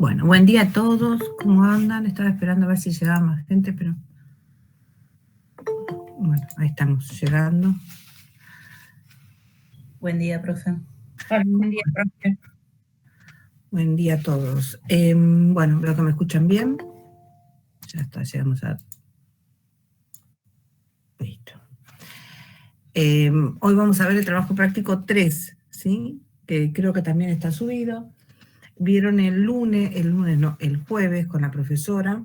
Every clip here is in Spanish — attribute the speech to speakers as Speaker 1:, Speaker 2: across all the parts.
Speaker 1: Bueno, buen día a todos. ¿Cómo andan? Estaba esperando a ver si llegaba más gente, pero... Bueno, ahí estamos llegando.
Speaker 2: Buen día, profe. Hola, buen día, profe.
Speaker 1: Buen día a todos. Bueno, veo que me escuchan bien. Ya está, llegamos a... Listo. Hoy vamos a ver el trabajo práctico 3, ¿sí? Que creo que también está subido. Vieron el jueves con la profesora.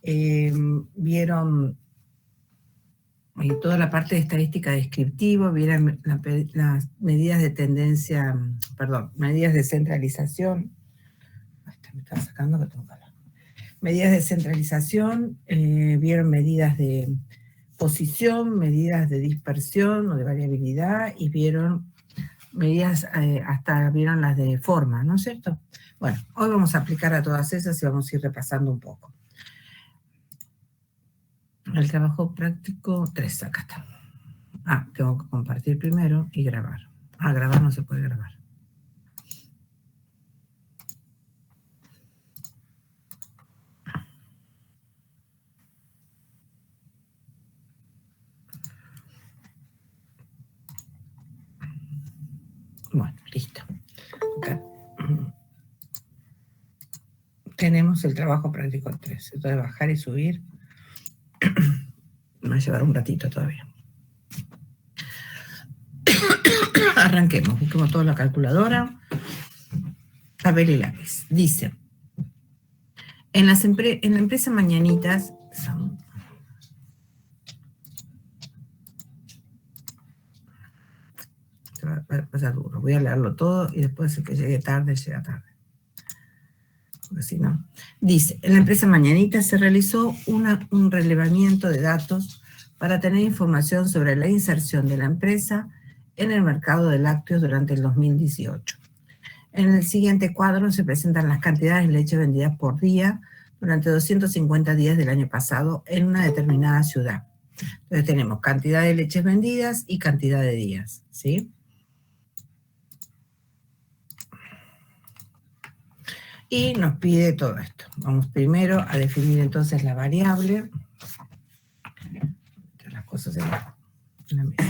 Speaker 1: Vieron toda la parte de estadística descriptiva, vieron las medidas de tendencia, medidas de centralización. Me estaba sacando que tengo que hablar. Medidas de centralización, vieron medidas de posición, medidas de dispersión o de variabilidad, y vieron medidas, hasta vieron las de forma, ¿no es cierto? Bueno, hoy vamos a aplicar a todas esas y vamos a ir repasando un poco. El trabajo práctico 3, acá está. Tengo que compartir primero y grabar. Grabar no se puede grabar. Bueno, listo. Acá tenemos el trabajo práctico 3. Esto de bajar y subir me va a llevar un ratito todavía. Arranquemos, busquemos toda la calculadora. Papel y lápiz. Dice, en la empresa Mañanitas, va a pasar duro. Voy a leerlo todo y después el que llegue tarde, llega tarde. Porque si no. Dice, en la empresa Mañanitas se realizó un relevamiento de datos para tener información sobre la inserción de la empresa en el mercado de lácteos durante el 2018. En el siguiente cuadro se presentan las cantidades de leche vendidas por día durante 250 días del año pasado en una determinada ciudad. Entonces tenemos cantidad de leches vendidas y cantidad de días, ¿sí? Y nos pide todo esto. Vamos primero a definir entonces la variable. Las cosas en la mesa.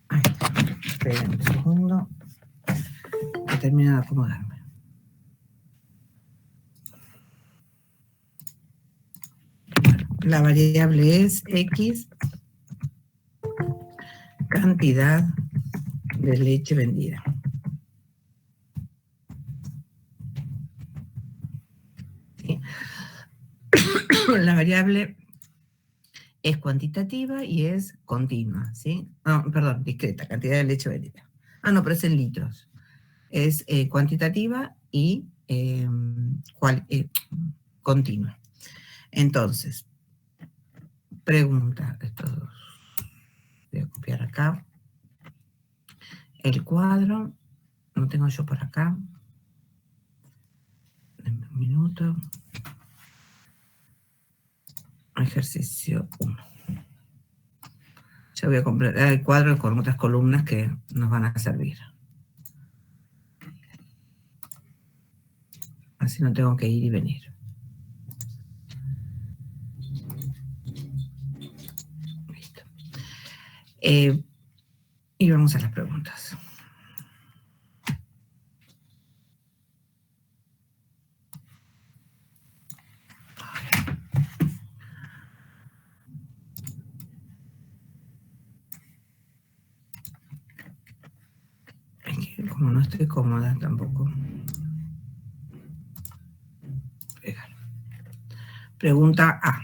Speaker 1: Ahí está. Esperen un segundo. Que termino de acomodarme. La variable es X, cantidad de leche vendida. ¿Sí? La variable es cuantitativa y es continua, ¿sí? No, perdón, discreta, cantidad de leche vendida. No, pero es en litros. Es cuantitativa y continua. Entonces, pregunta, voy a copiar acá. El cuadro, lo tengo yo por acá. Denme un minuto. Ejercicio 1. Ya voy a completar el cuadro con otras columnas que nos van a servir. Así no tengo que ir y venir. Listo. Y vamos a las preguntas. Como no estoy cómoda tampoco. Pregunta A.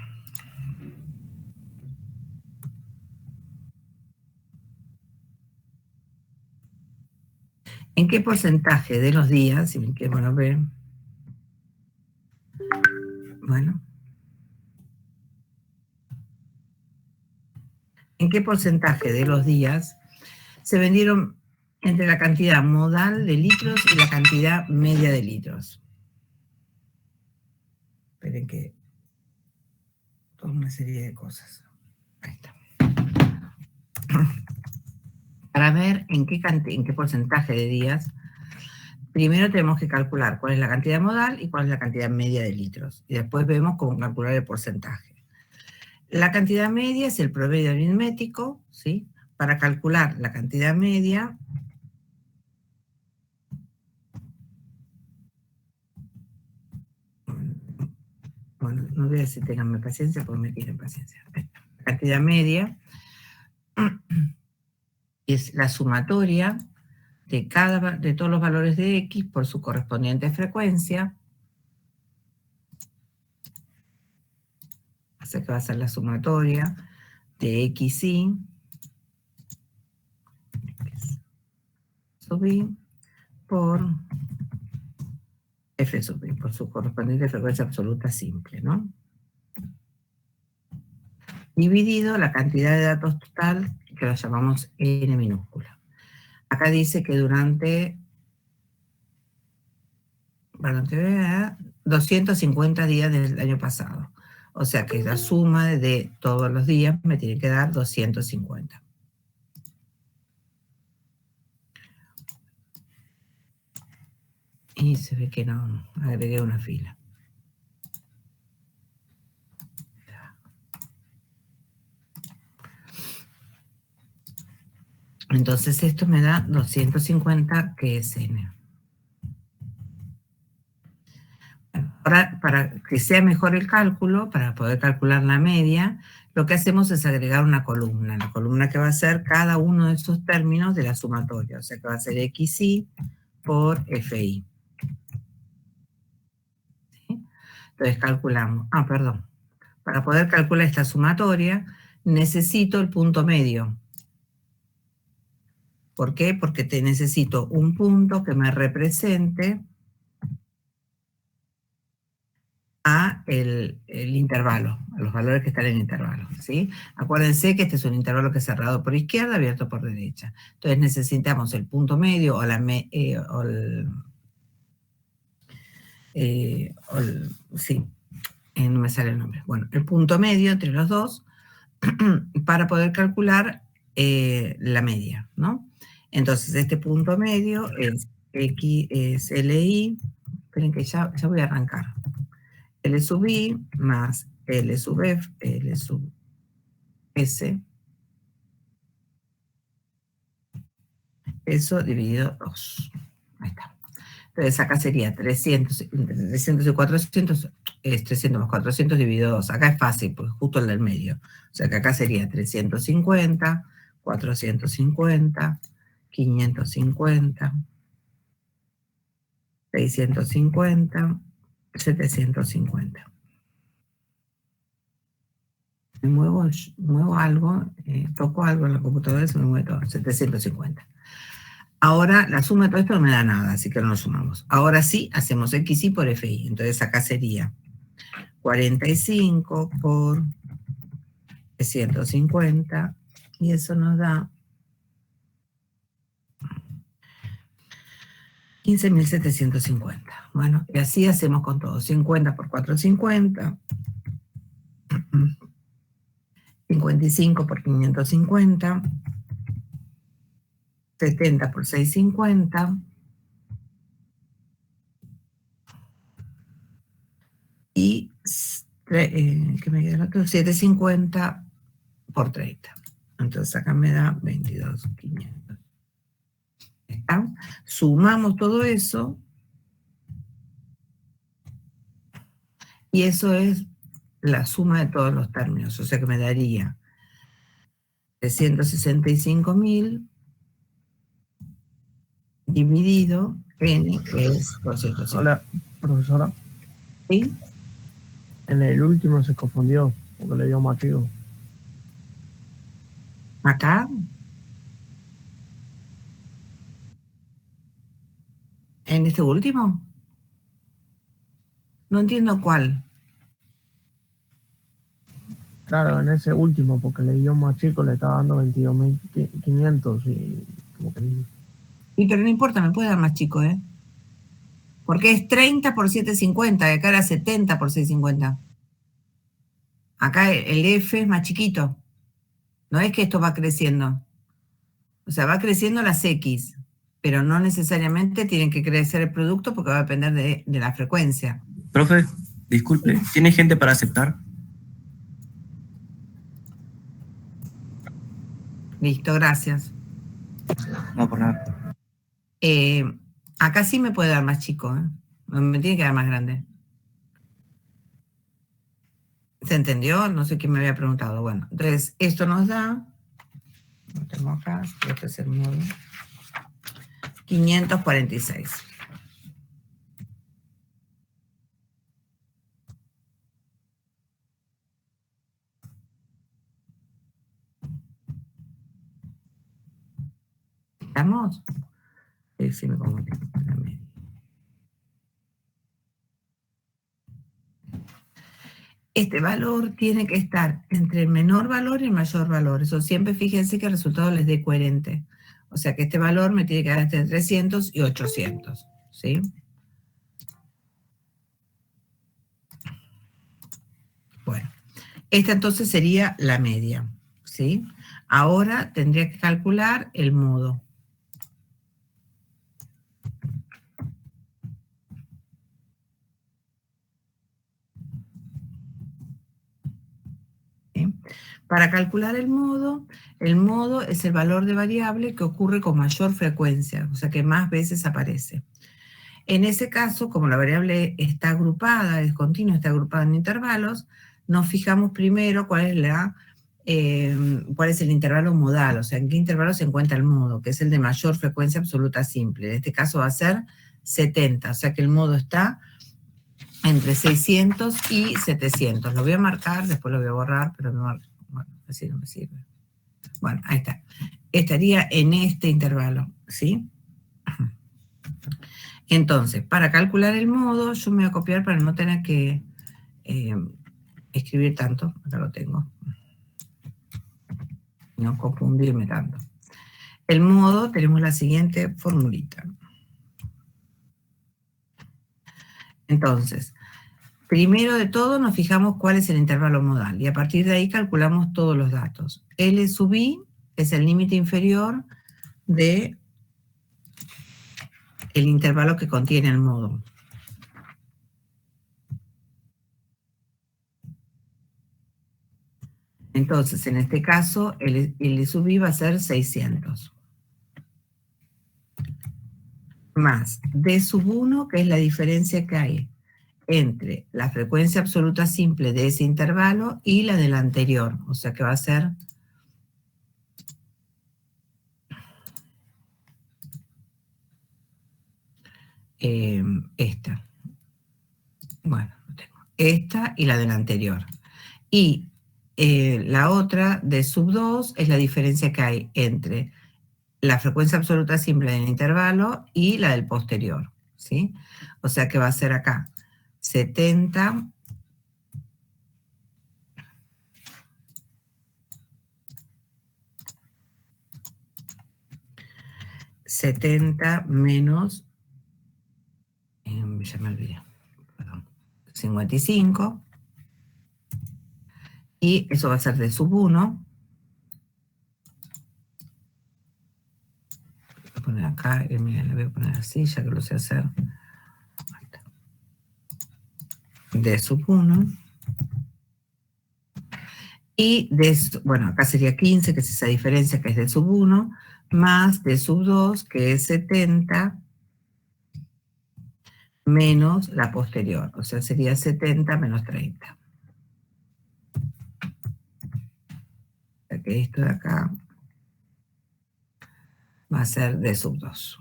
Speaker 1: ¿En qué porcentaje de los días, si me quiero ver, ¿en qué porcentaje de los días se vendieron entre la cantidad modal de litros y la cantidad media de litros? Esperen que toda una serie de cosas. Ahí está. Para ver en qué porcentaje de días, primero tenemos que calcular cuál es la cantidad modal y cuál es la cantidad media de litros. Y después vemos cómo calcular el porcentaje. La cantidad media es el promedio aritmético, ¿sí? Para calcular la cantidad media, bueno, no voy a decir ténganme paciencia porque me tienen paciencia. La cantidad media es la sumatoria de todos los valores de X por su correspondiente frecuencia. O sea que va a ser la sumatoria de X y sub I por F sub I, por su correspondiente frecuencia absoluta simple, ¿no? Dividido la cantidad de datos total, que la llamamos N minúscula. Acá dice que durante 250 días del año pasado. O sea que la suma de todos los días me tiene que dar 250. Y se ve que no, agregué una fila. Entonces esto me da 250, que es N. Ahora, para que sea mejor el cálculo, para poder calcular la media, lo que hacemos es agregar una columna. La columna que va a ser cada uno de esos términos de la sumatoria. O sea que va a ser XI por FI. ¿Sí? Entonces calculamos. Perdón. Para poder calcular esta sumatoria, necesito el punto medio. ¿Por qué? Porque necesito un punto que me represente a el intervalo, a los valores que están en el intervalo, ¿sí? Acuérdense que este es un intervalo que es cerrado por izquierda, abierto por derecha. Entonces necesitamos el punto medio no me sale el nombre. Bueno, el punto medio entre los dos para poder calcular la media, ¿no? Entonces este punto medio es X, es LI, esperen que ya voy a arrancar. L sub I más L sub F, L sub S, eso dividido 2. Ahí está. Entonces acá sería 300 y 400, es 300 más 400 dividido 2. Acá es fácil, porque es justo el del medio. O sea que acá sería 350, 450, 550, 650, 750. Me muevo algo, toco algo en la computadora y se me mueve todo, 750. Ahora la suma de todo esto no me da nada, así que no lo sumamos. Ahora sí, hacemos XI por FI. Entonces acá sería 45 por 150, y eso nos da 15.750. Bueno, y así hacemos con todo. 50 por 450. 55 por 550, 70 por 650, y ¿qué me queda el otro? 750 por 30. Entonces acá me da 22.500. ¿Está? Sumamos todo eso, y eso es la suma de todos los términos, o sea que me daría 365.000 dividido N, que es 200.
Speaker 3: Hola, profesora.
Speaker 1: ¿Sí?
Speaker 3: En el último se confundió, porque le dio más chico.
Speaker 1: ¿Acá? ¿En este último? No entiendo cuál.
Speaker 3: Claro, en ese último, porque le dio más chico, le estaba dando 22.500 y como que...
Speaker 1: Y pero no importa, me puede dar más chico, ¿eh? Porque es 30 por 750, y acá era 70 por 650. Acá el F es más chiquito. No es que esto va creciendo. O sea, va creciendo las X, pero no necesariamente tienen que crecer el producto porque va a depender de la frecuencia.
Speaker 4: Profe, disculpe, ¿tiene gente para aceptar?
Speaker 1: Listo, gracias.
Speaker 4: No, por nada.
Speaker 1: Acá sí me puede dar más chico, ¿eh? Me tiene que dar más grande. ¿Se entendió? No sé quién me había preguntado. Bueno, entonces esto nos da, lo tengo acá, este es el módulo, 546. ¿Estamos? Sí, me pongo aquí. Este valor tiene que estar entre el menor valor y el mayor valor. Eso siempre fíjense que el resultado les dé coherente. O sea que este valor me tiene que dar entre 300 y 800. ¿Sí? Bueno, esta entonces sería la media. ¿Sí? Ahora tendría que calcular el modo. ¿Sí? Para calcular el modo es el valor de variable que ocurre con mayor frecuencia, o sea que más veces aparece. En ese caso, como la variable está agrupada, es continua, está agrupada en intervalos, nos fijamos primero cuál es el intervalo modal, o sea, en qué intervalo se encuentra el modo, que es el de mayor frecuencia absoluta simple. En este caso va a ser 70, o sea que el modo está entre 600 y 700. Lo voy a marcar, después lo voy a borrar, pero no, bueno, así no me sirve. Bueno, ahí está. Estaría en este intervalo, ¿sí? Entonces, para calcular el modo, yo me voy a copiar para no tener que escribir tanto. Acá lo tengo. No confundirme tanto. El modo, tenemos la siguiente formulita. Entonces, primero de todo nos fijamos cuál es el intervalo modal y a partir de ahí calculamos todos los datos. L sub I es el límite inferior de el intervalo que contiene el modo. Entonces, en este caso, el sub I va a ser 600. Más D sub 1, que es la diferencia que hay entre la frecuencia absoluta simple de ese intervalo y la del anterior. O sea que va a ser esta. Bueno, esta y la del anterior. Y la otra, D sub 2, es la diferencia que hay entre la frecuencia absoluta simple del intervalo y la del posterior, ¿sí? O sea que va a ser acá 70 menos, ya me olvidé, perdón, 55, y eso va a ser de sub 1. Voy a poner acá, mira, le voy a poner así, ya que lo sé hacer. De sub 1. Y bueno, acá sería 15, que es esa diferencia que es de sub 1, más de sub 2, que es 70, menos la posterior, o sea, sería 70 menos 30. O sea que esto de acá va a ser de sub 2.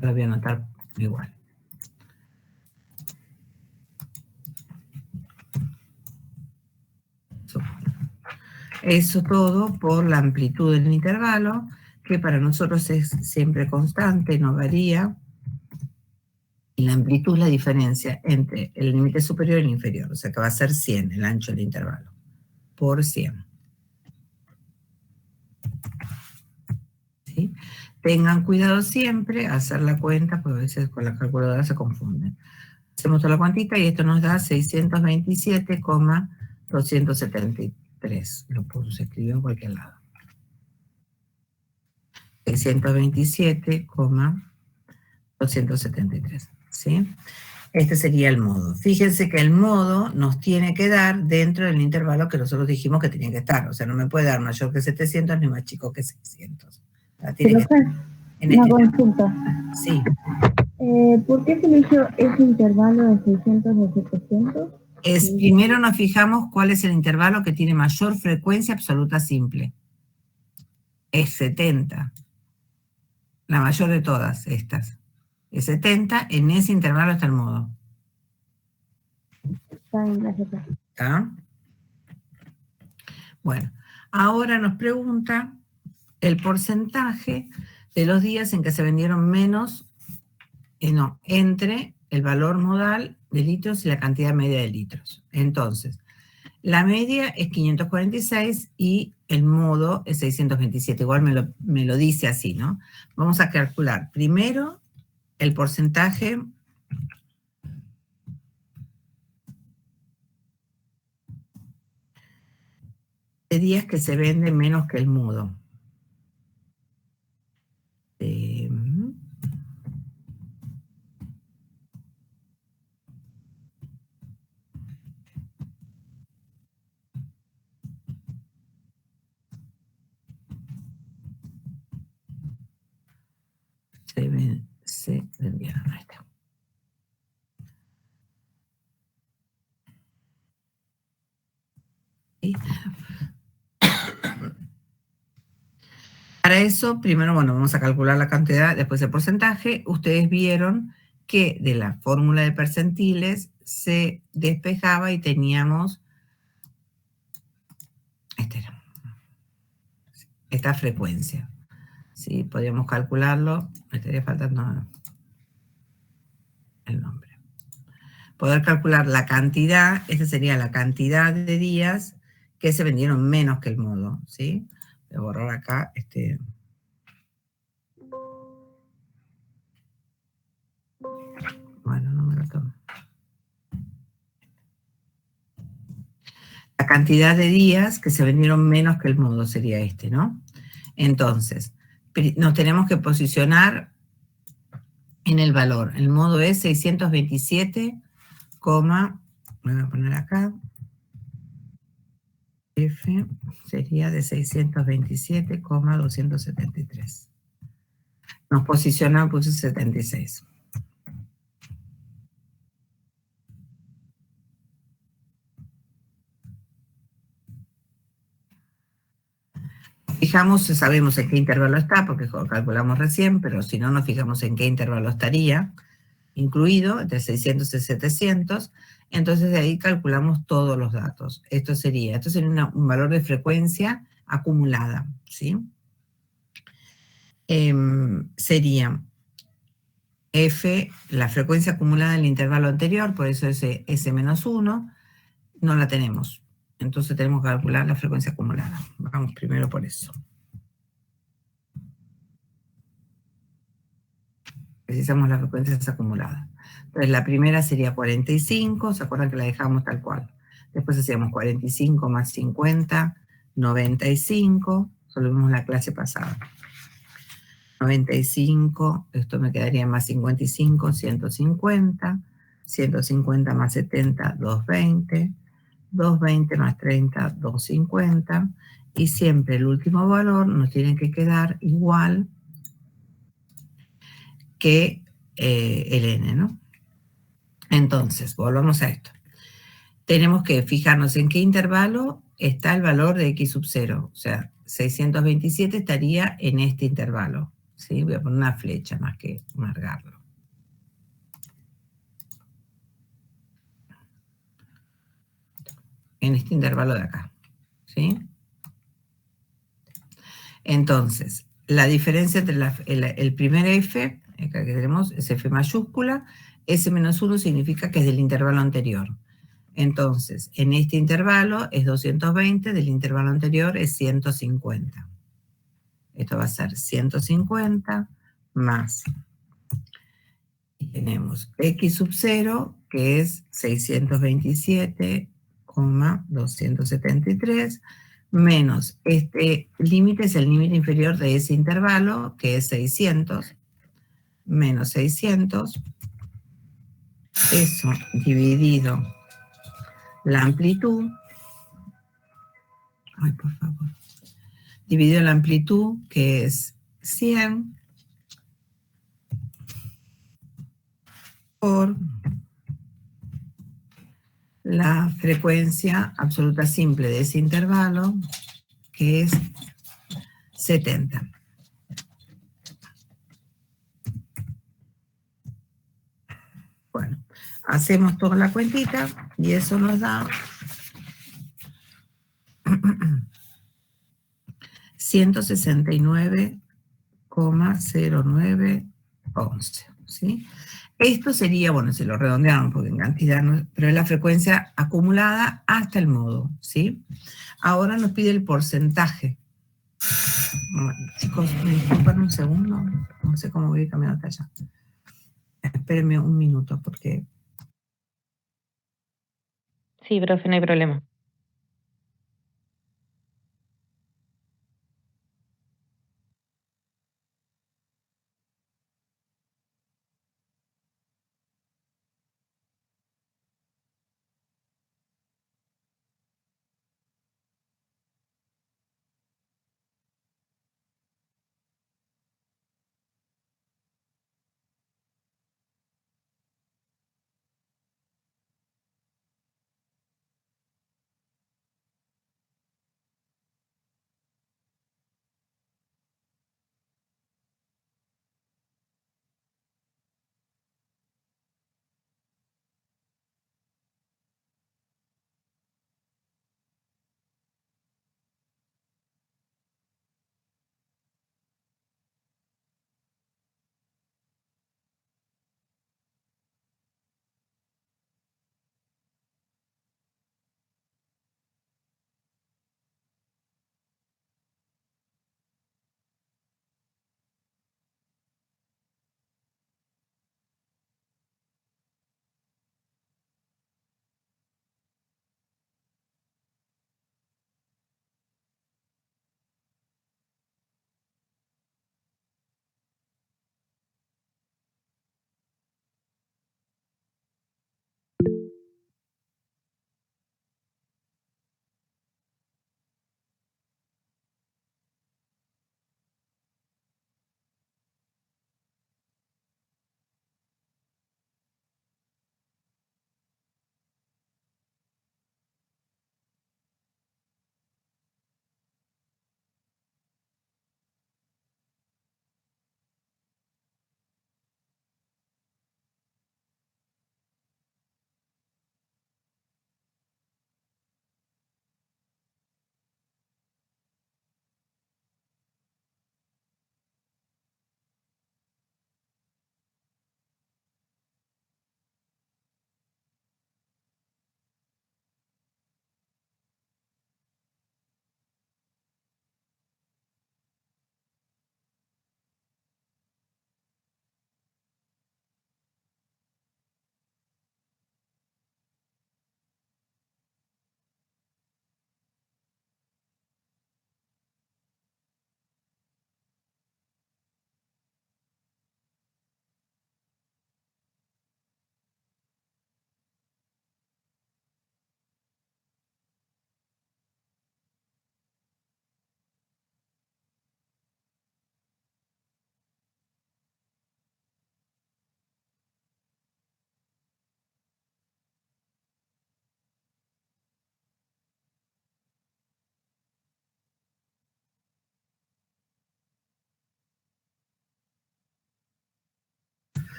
Speaker 1: Lo voy a anotar igual. Eso todo por la amplitud del intervalo, que para nosotros es siempre constante, no varía. Y la amplitud es la diferencia entre el límite superior y el inferior, o sea que va a ser 100 el ancho del intervalo, por 100. ¿Sí? Tengan cuidado siempre a hacer la cuenta, porque a veces con la calculadora se confunden. Hacemos toda la cuantita y esto nos da 627,273. Lo se escribe en cualquier lado. 627,273. ¿Sí? Este sería el modo. Fíjense que el modo nos tiene que dar dentro del intervalo que nosotros dijimos que tenía que estar. O sea, no me puede dar mayor que 700 ni más chico que 600. Tiene que
Speaker 5: una consulta.
Speaker 1: Sí.
Speaker 5: ¿Por qué se eligió ese intervalo de 600 a 700?
Speaker 1: Primero nos fijamos cuál es el intervalo que tiene mayor frecuencia absoluta simple. Es 70. La mayor de todas estas. Es 70, en ese intervalo está el modo.
Speaker 5: Está bien, gracias.
Speaker 1: ¿Está? Bueno, ahora nos pregunta el porcentaje de los días en que se vendieron menos, entre el valor modal de litros y la cantidad media de litros. Entonces, la media es 546 y el modo es 627. Igual me lo dice así, ¿no? Vamos a calcular primero el porcentaje de días que se vende menos que el modo. Se vendieron. Ahí está. ¿Sí? Para eso, primero, bueno, vamos a calcular la cantidad, después el porcentaje. Ustedes vieron que de la fórmula de percentiles se despejaba y teníamos esta frecuencia. ¿Sí? Podríamos calcularlo, me estaría faltando el nombre. Poder calcular la cantidad, esa sería la cantidad de días que se vendieron menos que el modo, ¿sí? Voy a borrar acá Bueno, no me lo tomo. La cantidad de días que se vendieron menos que el modo sería ¿no? Entonces, nos tenemos que posicionar en el valor. El modo es 627, me voy a poner acá. F sería de 627,273. Nos posicionamos, puse 76. Fijamos, sabemos en qué intervalo está, porque lo calculamos recién, pero si no, nos fijamos en qué intervalo estaría incluido, entre 600 y 700, entonces de ahí calculamos todos los datos. Esto sería un valor de frecuencia acumulada, ¿sí? Sería F, la frecuencia acumulada del intervalo anterior, por eso es S-1, no la tenemos. Entonces tenemos que calcular la frecuencia acumulada. Vamos primero por eso. Precisamos las frecuencias acumuladas. Entonces la primera sería 45, ¿se acuerdan que la dejamos tal cual? Después hacíamos 45 más 50, 95, solo vimos la clase pasada. 95, esto me quedaría más 55, 150, 150 más 70, 220, 220 más 30, 250, y siempre el último valor nos tiene que quedar igual que el n, ¿no? Entonces, volvamos a esto. Tenemos que fijarnos en qué intervalo está el valor de x sub 0. O sea, 627 estaría en este intervalo. ¿Sí? Voy a poner una flecha más que marcarlo. En este intervalo de acá. ¿Sí? Entonces, la diferencia entre el primer f, acá que tenemos, es f mayúscula, S-1 significa que es del intervalo anterior. Entonces, en este intervalo es 220, del intervalo anterior es 150. Esto va a ser 150 más. Y tenemos x sub 0, que es 627,273, menos este límite es el límite inferior de ese intervalo, que es 600, menos 600, eso dividido la amplitud, ay, por favor, dividido la amplitud, que es 100, por la frecuencia absoluta simple de ese intervalo, que es 70. Bueno, hacemos toda la cuentita y eso nos da 169,0911, ¿sí? Esto sería, bueno, se lo redondearon porque en cantidad no, pero es la frecuencia acumulada hasta el modo, ¿sí? Ahora nos pide el porcentaje. Bueno, chicos, me disculpan un segundo, no sé cómo voy a cambiar hasta allá. Espérenme un minuto porque...
Speaker 6: Sí, profe, no hay problema.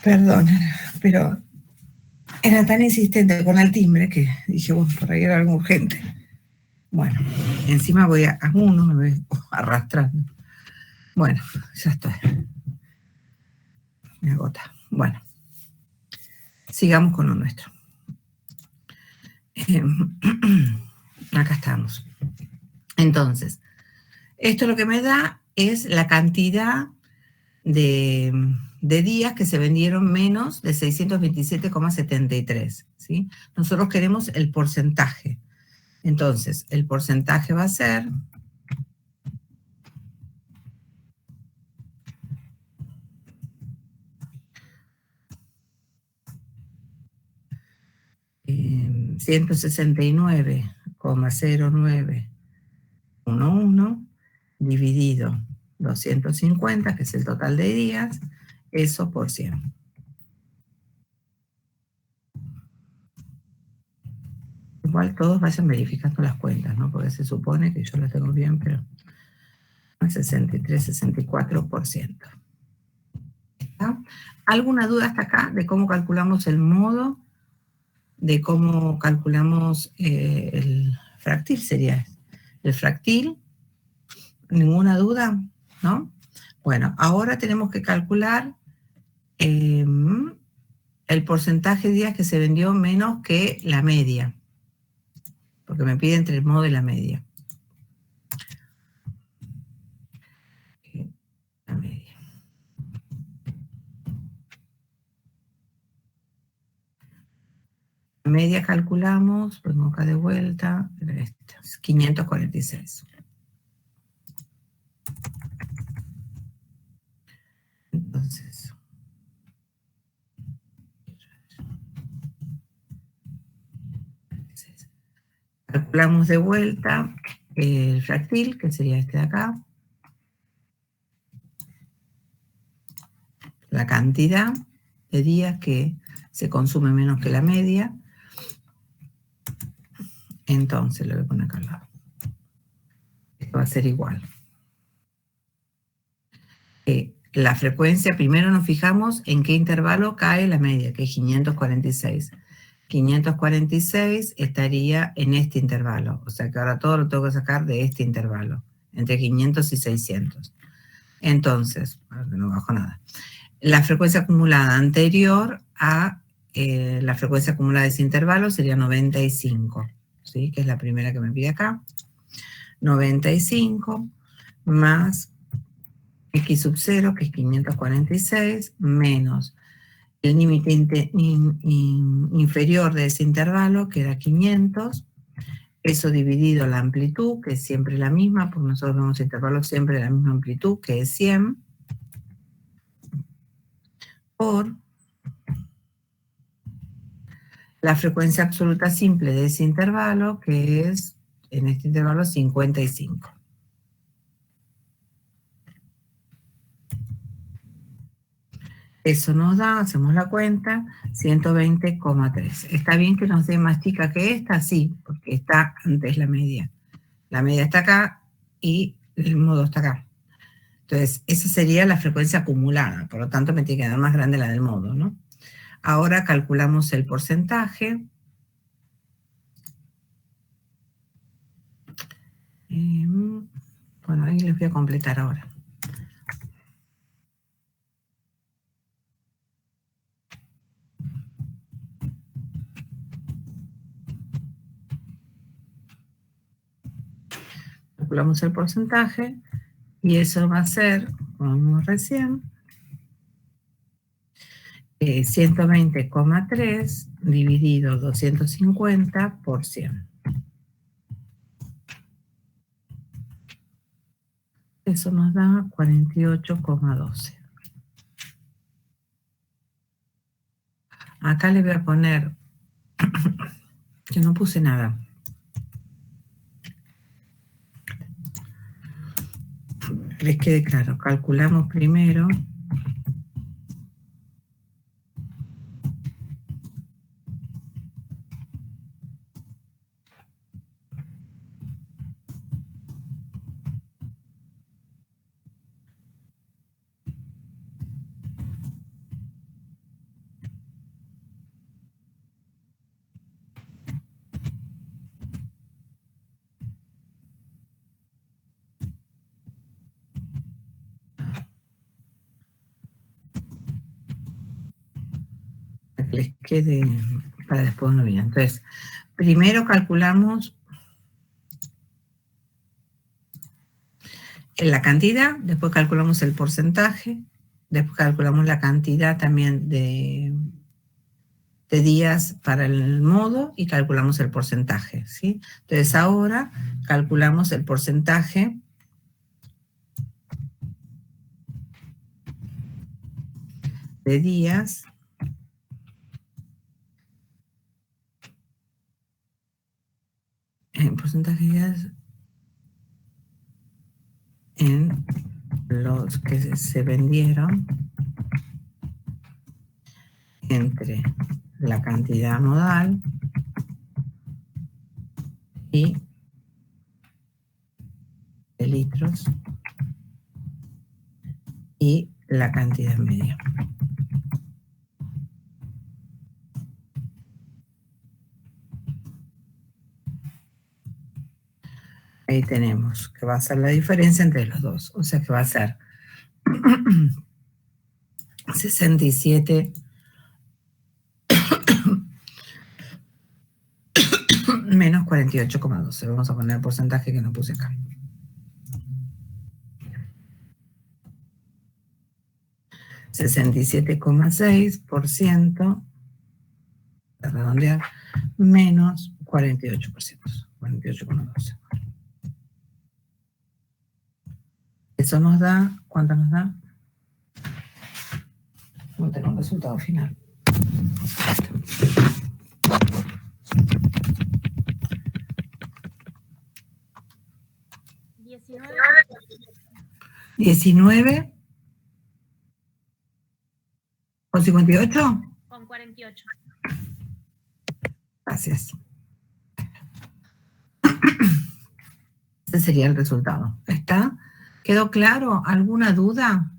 Speaker 1: Perdón, pero era tan insistente con el timbre que dije, bueno, por ahí era algo urgente. Bueno, encima voy a uno, me voy arrastrando. Bueno, ya estoy. Me agota. Bueno, sigamos con lo nuestro. Acá estamos. Entonces, Esto lo que me da es la cantidad de días que se vendieron menos de 627,73, ¿sí? Nosotros queremos el porcentaje. Entonces, el porcentaje va a ser 169,0911 dividido 250, que es el total de días, eso por 100. Igual todos vayan verificando las cuentas, ¿no? Porque se supone que yo las tengo bien, pero 63-64%. ¿Está? ¿Alguna duda hasta acá de cómo calculamos el modo? De cómo calculamos el fractil sería. El fractil, ninguna duda, ¿no? Bueno, ahora tenemos que calcular el porcentaje de días que se vendió menos que la media, porque me pide entre el modo y la media. La media. La media calculamos, pongo acá de vuelta, es 546. Entonces, calculamos de vuelta el fractil, que sería este de acá, la cantidad de días que se consume menos que la media. Entonces, lo voy a poner acá al lado. Esto va a ser igual. La frecuencia, primero nos fijamos en qué intervalo cae la media, que es 546. 546 estaría en este intervalo, o sea que ahora todo lo tengo que sacar de este intervalo, entre 500 y 600. Entonces, no bajo nada. La frecuencia acumulada anterior a la frecuencia acumulada de ese intervalo sería 95, ¿sí? Que es la primera que me pide acá. 95 más x sub 0, que es 546, menos el límite inferior de ese intervalo, que era 500, eso dividido la amplitud, que es siempre la misma, porque nosotros vemos intervalos siempre de la misma amplitud, que es 100, por la frecuencia absoluta simple de ese intervalo, que es, en este intervalo, 55. Eso nos da, hacemos la cuenta, 120,3. ¿Está bien que nos dé más chica que esta? Sí, porque está antes la media. La media está acá y el modo está acá. Entonces, esa sería la frecuencia acumulada, por lo tanto me tiene que dar más grande la del modo, ¿no? Ahora calculamos el porcentaje. Bueno, ahí les voy a completar ahora. Calculamos el porcentaje y eso va a ser, como vimos recién, 120,3 dividido 250 por 100. Eso nos da 48,12. Acá le voy a poner, yo no puse nada. Les quede claro, calculamos primero para que les quede para después no viene. Entonces, primero calculamos la cantidad, después calculamos el porcentaje, después calculamos la cantidad también de días para el modo y calculamos el porcentaje, ¿sí? Entonces ahora calculamos el porcentaje de días en porcentaje de días en los que se vendieron entre la cantidad modal y de litros y la cantidad media. Ahí tenemos que va a ser la diferencia entre los dos, o sea que va a ser 67 menos 48,12. Vamos a poner el porcentaje que no puse acá. %, para redondear, menos 48%, 48,12. Eso nos da, ¿cuánto nos da? No tengo un resultado final. 19 con 58.
Speaker 7: Con 48.
Speaker 1: Gracias. Ese sería el resultado. ¿Está? ¿Quedó claro? ¿Alguna duda?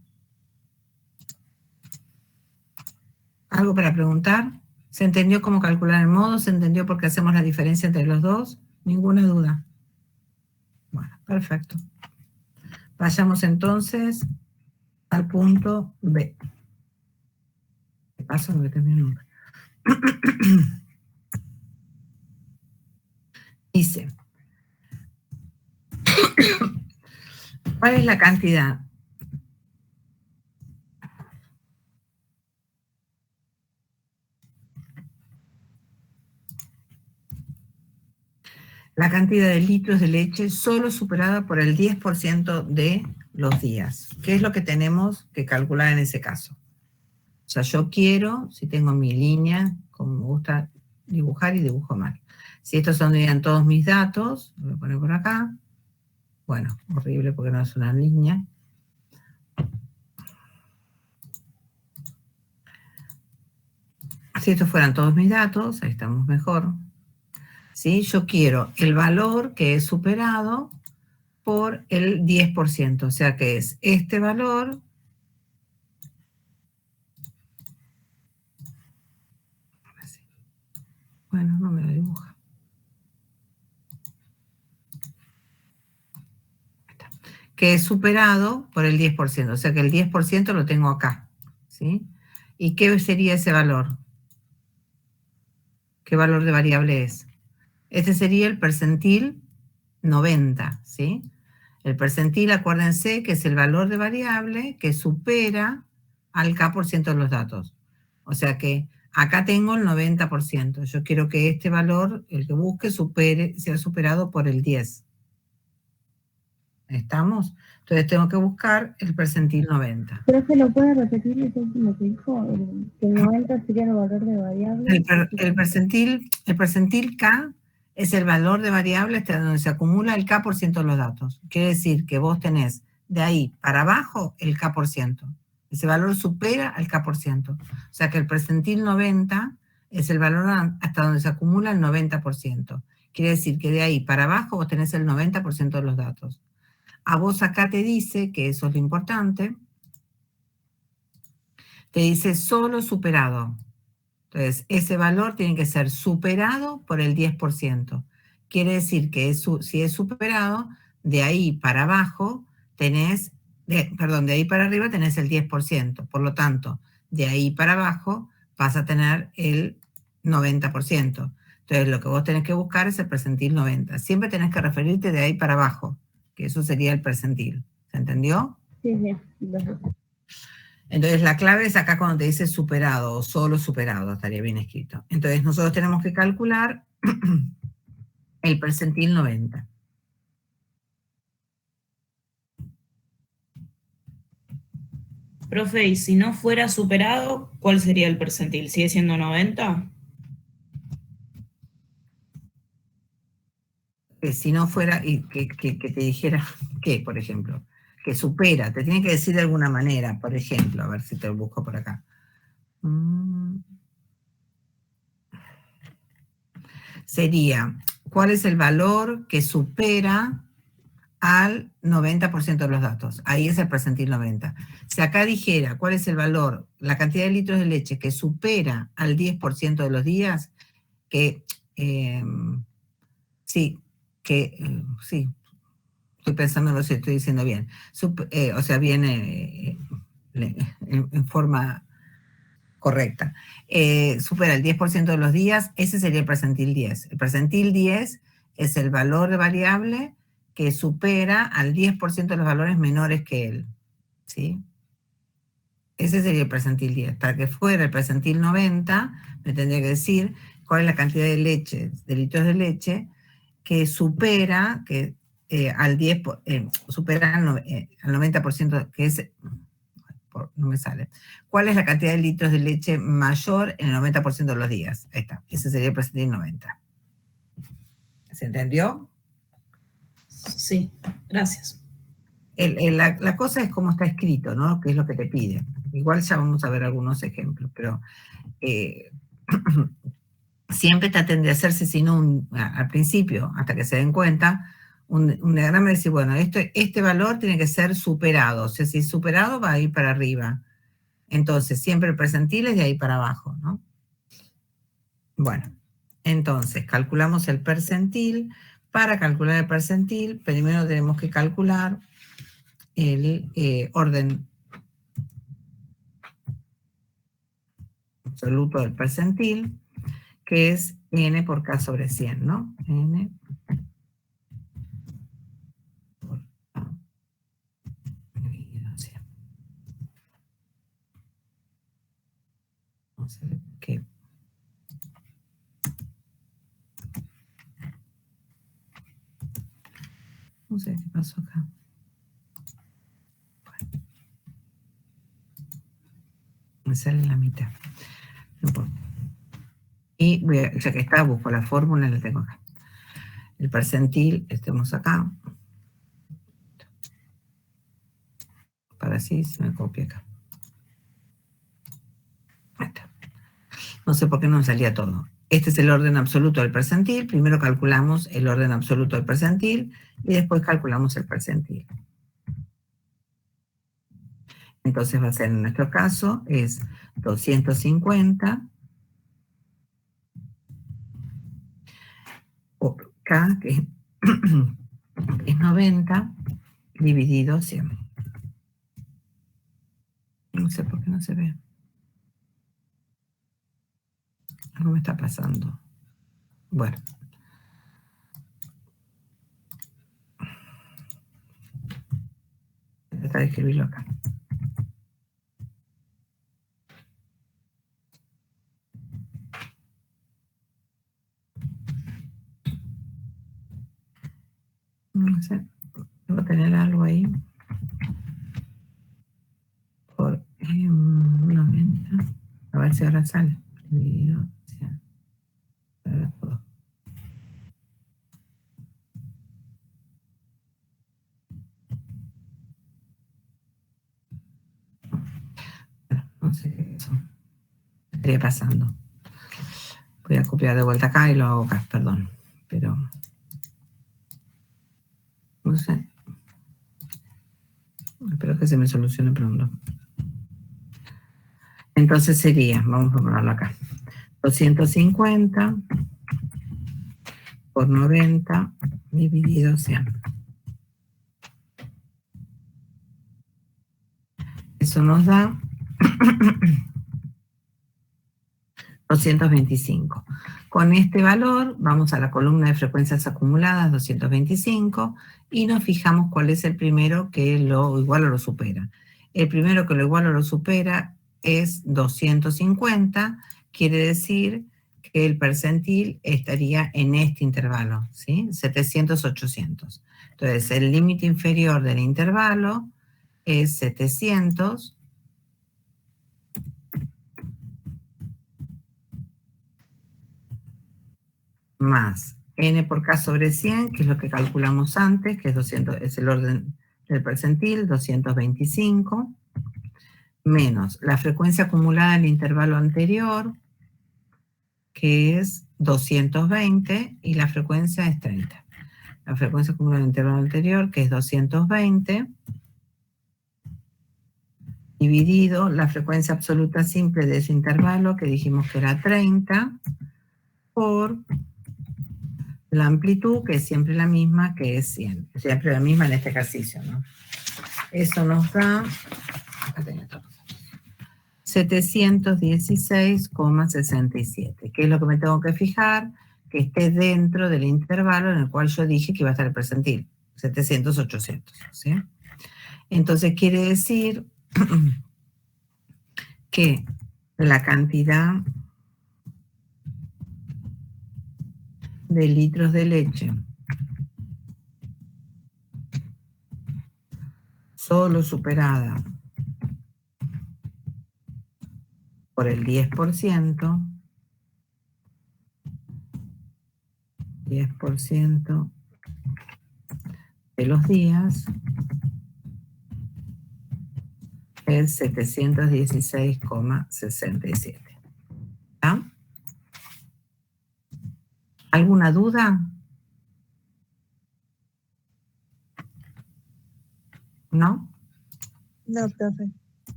Speaker 1: ¿Algo para preguntar? ¿Se entendió cómo calcular el modo? ¿Se entendió por qué hacemos la diferencia entre los dos? Ninguna duda. Bueno, perfecto. Vayamos entonces al punto B. ¿Qué pasa? No le terminé nunca. Dice, ¿cuál es la cantidad? La cantidad de litros de leche solo superada por el 10% de los días. ¿Qué es lo que tenemos que calcular en ese caso? O sea, yo quiero, si tengo mi línea, como me gusta dibujar y dibujo mal. Si estos son todos mis datos, lo voy a poner por acá. Bueno, horrible porque no es una línea. Si estos fueran todos mis datos, ahí estamos mejor. ¿Sí? Yo quiero el valor que es superado por el 10%, o sea que es este valor bueno, no me lo dibuja. Que es superado por el 10%, o sea que el 10% lo tengo acá, ¿sí? ¿Y qué sería ese valor? ¿Qué valor de variable es? Este sería el percentil 90, ¿sí? El percentil, acuérdense, que es el valor de variable que supera al K% de los datos. O sea que acá tengo el 90%. Yo quiero que este valor, el que busque, sea superado por el 10. ¿Estamos? Entonces tengo que buscar el percentil 90.
Speaker 5: ¿Pero se lo puede repetir eso último que dijo? Que el 90 sería el valor de variable.
Speaker 1: El percentil K es el valor de variable hasta donde se acumula el K% de los datos. Quiere decir que vos tenés de ahí para abajo el K%. Ese valor supera al K%. O sea que el percentil 90 es el valor hasta donde se acumula el 90%. Quiere decir que de ahí para abajo vos tenés el 90% de los datos. A vos acá te dice, que eso es lo importante, te dice solo superado. Entonces, ese valor tiene que ser superado por el 10%. Quiere decir que si es superado, de ahí para abajo tenés, de ahí para arriba tenés el 10%. Por lo tanto, de ahí para abajo vas a tener el 90%. Entonces, lo que vos tenés que buscar es el percentil 90. Siempre tenés que referirte de ahí para abajo, que eso sería el percentil. ¿Se entendió?
Speaker 5: Sí, sí. Gracias.
Speaker 1: Entonces la clave es acá cuando te dice superado o solo superado, estaría bien escrito. Entonces nosotros tenemos que calcular el percentil 90.
Speaker 2: Profe, y si no fuera superado, ¿cuál sería el percentil? ¿Sigue siendo 90?
Speaker 1: Que si no fuera, y que te dijera que, por ejemplo, que supera, te tiene que decir de alguna manera, por ejemplo, a ver si te lo busco por acá. Sería, ¿cuál es el valor que supera al 90% de los datos? Ahí es el percentil 90. Si acá dijera cuál es el valor, la cantidad de litros de leche que supera al 10% de los días, que sí, sí, estoy pensando si estoy diciendo bien. O sea, viene en forma correcta. Supera el 10% de los días, ese sería el percentil 10. El percentil 10 es el valor de variable que supera al 10% de los valores menores que él. ¿Sí? Ese sería el percentil 10. Para que fuera el percentil 90, me tendría que decir cuál es la cantidad de leche, de litros de leche, que supera al 10, supera al 90%, que es, no me sale. ¿Cuál es la cantidad de litros de leche mayor en el 90% de los días? Ahí está, ese sería el percentil 90. ¿Se entendió?
Speaker 2: Sí, gracias.
Speaker 1: La cosa es cómo está escrito, ¿no? ¿Qué es lo que te pide? Igual ya vamos a ver algunos ejemplos, pero siempre traten de hacerse, sino al principio, hasta que se den cuenta, un diagrama y decir, bueno, este valor tiene que ser superado. O sea, si es superado va a ir para arriba. Entonces, siempre el percentil es de ahí para abajo, ¿no? Bueno, entonces, calculamos el percentil. Para calcular el percentil, primero tenemos que calcular el orden absoluto del percentil, que es n por k sobre 100, ¿no? N por k dividido 100. Vamos a ver qué. No sé qué pasó acá. Bueno, me sale la mitad. No importa. Y ya que está, busco la fórmula, la tengo acá. El percentil, estemos acá. Para así se me copia acá. Ahí está. No sé por qué no me salía todo. Este es el orden absoluto del percentil. Primero calculamos el orden absoluto del percentil y después calculamos el percentil. Entonces va a ser, en nuestro caso, es 250 por K, que es 90, dividido 100. No sé por qué no se ve. Algo me está pasando. Bueno. Voy a tratar de escribirlo acá. No sé. Debo tener algo ahí. Por 90. A ver si ahora sale. Dividido 100. Ahora todo. No sé qué es eso. Estaría pasando. Voy a copiar de vuelta acá y lo hago acá, perdón. Pero no sé. Espero que se me solucione pronto. Entonces sería, vamos a ponerlo acá, 250 por 90 dividido 100. Eso nos da 225. Con este valor vamos a la columna de frecuencias acumuladas 225 y nos fijamos cuál es el primero que lo iguala o lo supera. El primero que lo iguala o lo supera es 250, quiere decir que el percentil estaría en este intervalo, ¿sí? 700-800. Entonces, el límite inferior del intervalo es 700 más n por k sobre 100, que es lo que calculamos antes, que es 200, es el orden del percentil, 225, menos la frecuencia acumulada en el intervalo anterior, que es 220, y la frecuencia es 30. La frecuencia acumulada en el intervalo anterior, que es 220, dividido la frecuencia absoluta simple de ese intervalo, que dijimos que era 30, por la amplitud, que es siempre la misma, que es 100. Siempre la misma en este ejercicio, ¿no? Eso nos da 716,67. ¿Qué es lo que me tengo que fijar? Que esté dentro del intervalo en el cual yo dije que iba a estar el percentil, 700-800, ¿sí? Entonces quiere decir que la cantidad de litros de leche solo superada por el 10%, 10% de los días es 716,67. ¿Ah? ¿Alguna duda? ¿No?
Speaker 5: No, profe.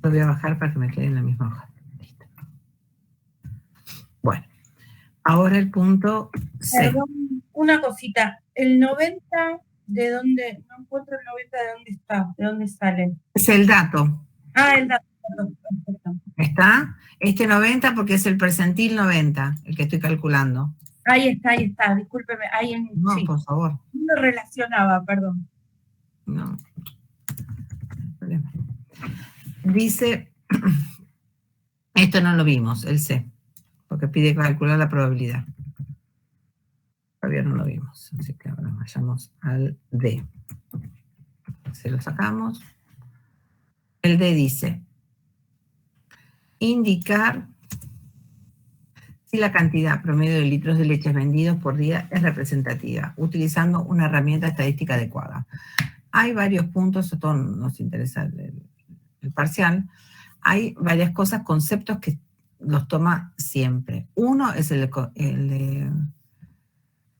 Speaker 1: Lo voy a bajar para que me quede en la misma hoja. Listo. Bueno, ahora el punto C.
Speaker 7: Perdón, una cosita. El 90, ¿de dónde? No encuentro el 90, ¿de dónde está? ¿De dónde sale?
Speaker 1: Es el dato.
Speaker 7: Ah, el dato, perdón, perfecto.
Speaker 1: ¿Está? Este 90 porque es el percentil 90, el que estoy calculando.
Speaker 7: Ahí está, discúlpeme. Ahí en,
Speaker 1: No,
Speaker 7: sí.
Speaker 1: por favor.
Speaker 7: No lo relacionaba, perdón.
Speaker 1: No. No hay problema. Dice, esto no lo vimos, el C, porque pide calcular la probabilidad. Todavía no lo vimos, así que ahora vayamos al D. Se lo sacamos. El D dice, indicar si la cantidad promedio de litros de leche vendidos por día es representativa, utilizando una herramienta estadística adecuada. Hay varios puntos, a todos nos interesa el parcial, hay varias cosas, conceptos que los toma siempre. Uno es el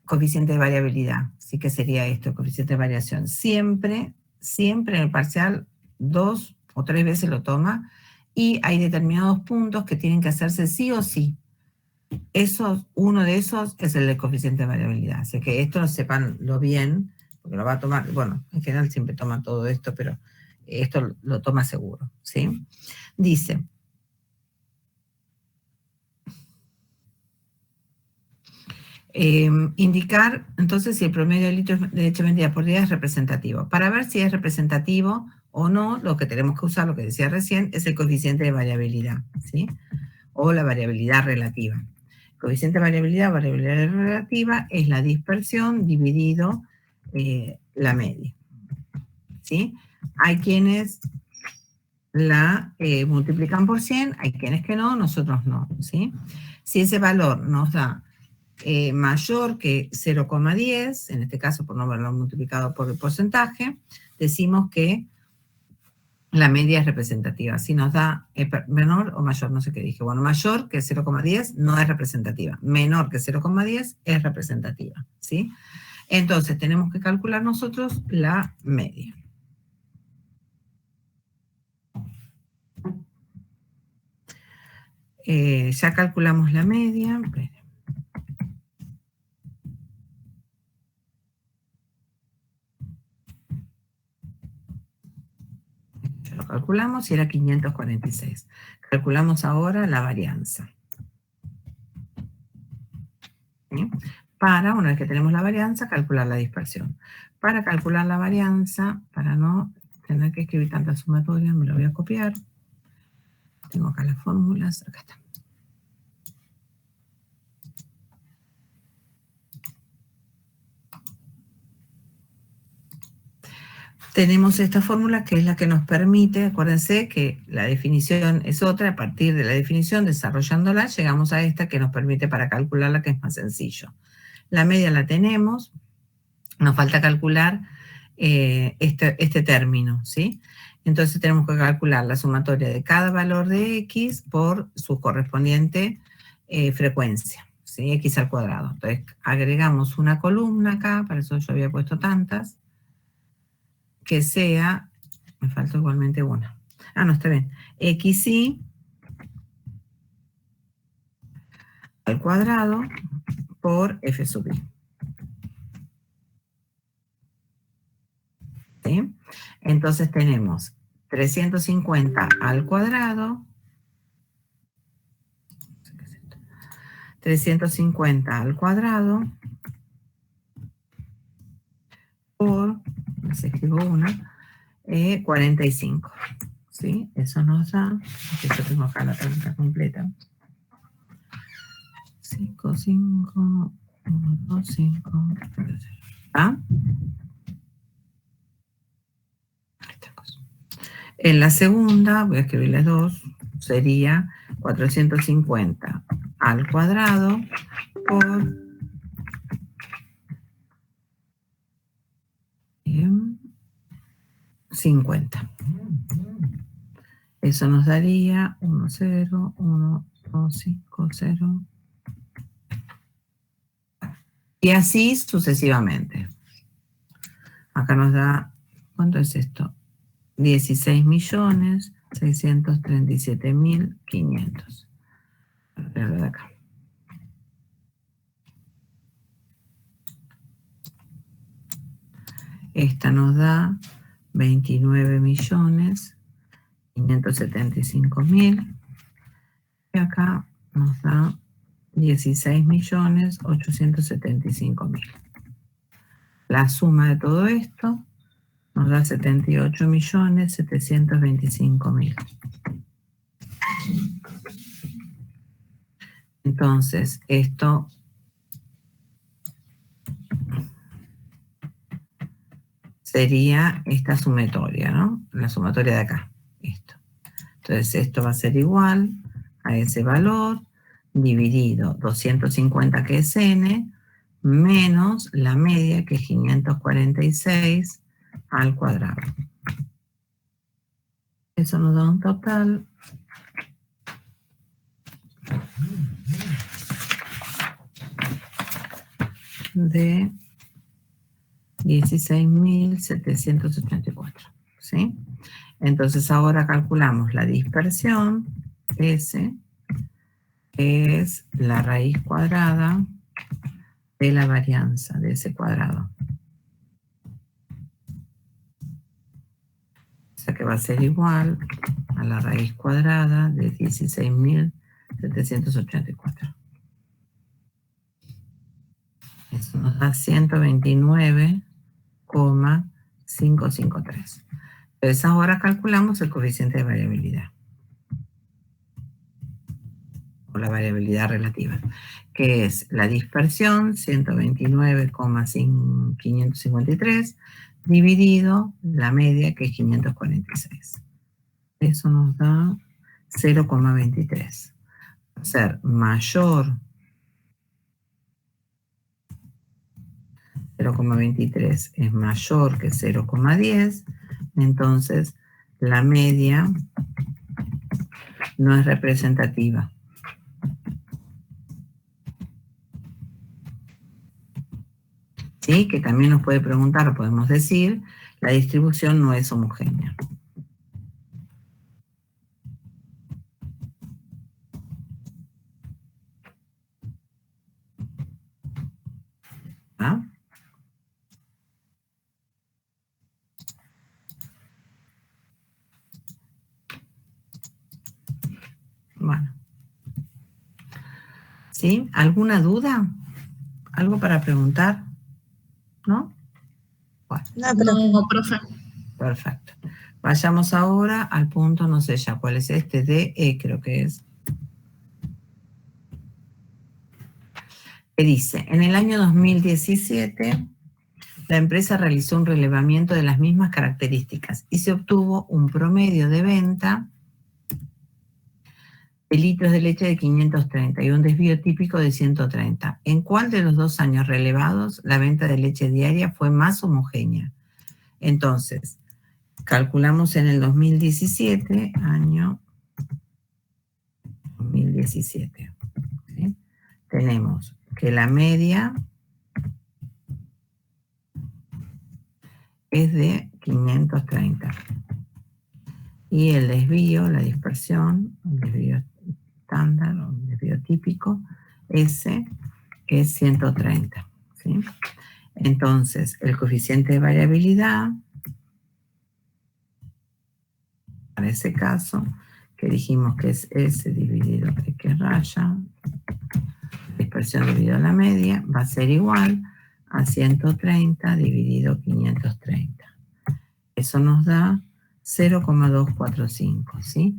Speaker 1: coeficiente de variabilidad, sí que sería esto, el coeficiente de variación. Siempre en el parcial 2 o 3 veces lo toma, y hay determinados puntos que tienen que hacerse sí o sí. Uno de esos es el del coeficiente de variabilidad, así que esto lo sepanlo bien, porque lo va a tomar, bueno, en general siempre toma todo esto, pero esto lo toma seguro, ¿sí? Dice, indicar entonces si el promedio de litros de leche vendida por día es representativo. Para ver si es representativo o no, lo que tenemos que usar, lo que decía recién, es el coeficiente de variabilidad, ¿sí? O la variabilidad relativa. El coeficiente de variabilidad relativa es la dispersión dividido la media, ¿sí? Hay quienes la multiplican por 100, hay quienes que no, nosotros no, ¿sí? Si ese valor nos da mayor que 0,10, en este caso por no haberlo multiplicado por el porcentaje, decimos que la media es representativa. Si nos da menor o mayor, no sé qué dije. Bueno, mayor que 0,10 no es representativa. Menor que 0,10 es representativa, ¿sí? Entonces tenemos que calcular nosotros la media. Ya calculamos la media. Ya lo calculamos y era 546. Calculamos ahora la varianza. para, una vez que tenemos la varianza, calcular la dispersión. Para calcular la varianza, para no tener que escribir tantas sumatorias, me lo voy a copiar. Tengo acá las fórmulas, acá está. Tenemos esta fórmula que es la que nos permite, acuérdense que la definición es otra, a partir de la definición, desarrollándola, llegamos a esta que nos permite para calcularla, que es más sencillo. La media la tenemos, nos falta calcular este término, ¿sí? Entonces tenemos que calcular la sumatoria de cada valor de x por su correspondiente frecuencia, ¿sí? X al cuadrado. Entonces agregamos una columna acá, para eso yo había puesto tantas, que sea, me faltó igualmente una. Ah, no, está bien. XY al cuadrado por F sub I. ¿Sí? Entonces tenemos 350 al cuadrado, 350 al cuadrado por, se escribo una, 45. ¿Sí? Eso nos da, que yo tengo acá la tabla completa. 5, 5, 1, 2, 5. ¿Ah? En la segunda, voy a escribirle 2, sería 450 al cuadrado por 50. Eso nos daría 1, 0, 1, 2, 5, 0. Y así sucesivamente. Acá nos da, ¿cuánto es esto? 16.637.500. De acá. Esta nos da 29.575.000. Y acá nos da 16.875.000. La suma de todo esto nos da 78.725.000. Entonces, esto sería esta sumatoria, ¿no? La sumatoria de acá, esto. Entonces, esto va a ser igual a ese valor dividido 250, que es n, menos la media, que es 546 al cuadrado. Eso nos da un total de 16.784, ¿sí? Entonces ahora calculamos la dispersión, S, que es la raíz cuadrada de la varianza de ese cuadrado. O sea que va a ser igual a la raíz cuadrada de 16.784. Eso nos da 129,553. Entonces ahora calculamos el coeficiente de variabilidad, o la variabilidad relativa, que es la dispersión, 129,553, dividido la media, que es 546. Eso nos da 0,23. Va a ser mayor 0,23 es mayor que 0,10, entonces la media no es representativa. ¿Sí? Que también nos puede preguntar, o podemos decir, la distribución no es homogénea. ¿Ah? Bueno. ¿Sí? ¿Alguna duda? ¿Algo para preguntar? ¿No? Bueno,
Speaker 2: No, profe.
Speaker 1: perfecto. Vayamos ahora al punto, no sé ya cuál es este, DE creo que es. Que dice, en el año 2017, la empresa realizó un relevamiento de las mismas características y se obtuvo un promedio de venta de litros de leche de 530 y un desvío típico de 130. ¿En cuál de los 2 años relevados la venta de leche diaria fue más homogénea? Entonces, calculamos en el 2017, año 2017. ¿Sí? Tenemos que la media es de 530. Y el desvío, la dispersión, el desvío estándar o el desvío típico, ese es 130. ¿Sí? Entonces, el coeficiente de variabilidad, para ese caso, que dijimos que es S dividido X raya, dispersión dividido la media, va a ser igual a 130 dividido 530. Eso nos da 0,245, ¿sí?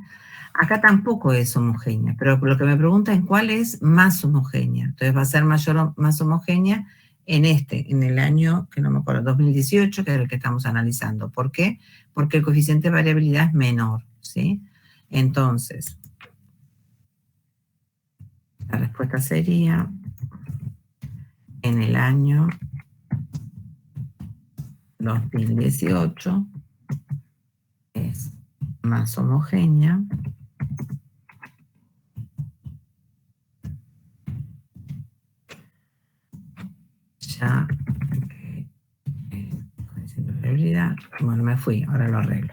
Speaker 1: Acá tampoco es homogénea, pero lo que me pregunta es cuál es más homogénea. Entonces va a ser más homogénea en el año, que no me acuerdo, 2018, que es el que estamos analizando. ¿Por qué? Porque el coeficiente de variabilidad es menor, ¿sí? Entonces, la respuesta sería en el año 2018 es más homogénea ya que variabilidad, bueno, me fui, ahora lo arreglo.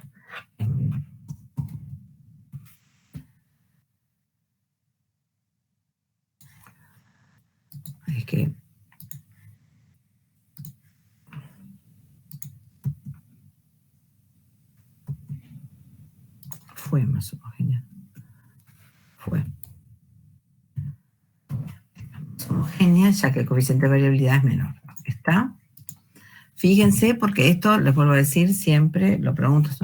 Speaker 1: Es que fue más homogénea. Fue más homogénea, ya que el coeficiente de variabilidad es menor. ¿Está? Fíjense, porque esto, les vuelvo a decir, siempre lo pregunto, es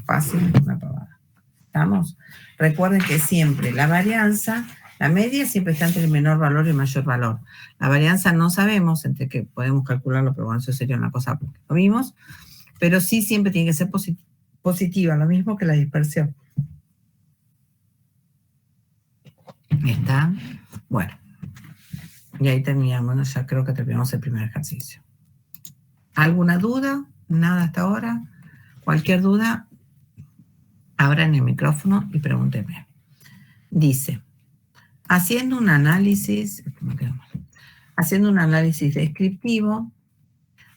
Speaker 1: fácil, una pavada. ¿Estamos? Recuerden que siempre la varianza, la media siempre está entre el menor valor y el mayor valor. La varianza no sabemos, entre que podemos calcularlo, pero bueno, eso sería una cosa que lo vimos, pero sí siempre tiene que ser positiva, lo mismo que la dispersión. ¿Está? Bueno, y ahí terminamos, bueno, ya creo que terminamos el primer ejercicio. ¿Alguna duda? ¿Nada hasta ahora? Cualquier duda, abran el micrófono y pregúntenme. Dice, haciendo un análisis descriptivo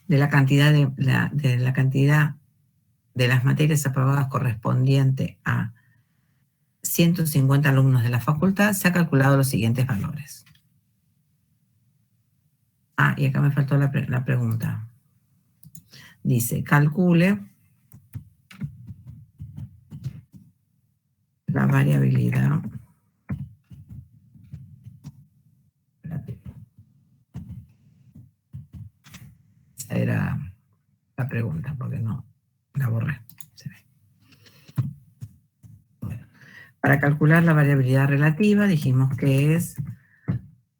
Speaker 1: de la cantidad de las materias aprobadas correspondiente a 150 alumnos de la facultad, se ha calculado los siguientes valores. Ah, y acá me faltó la pregunta. Dice, calcule la variabilidad esa era la pregunta, porque no la borré. Se ve. Bueno, para calcular la variabilidad relativa dijimos que es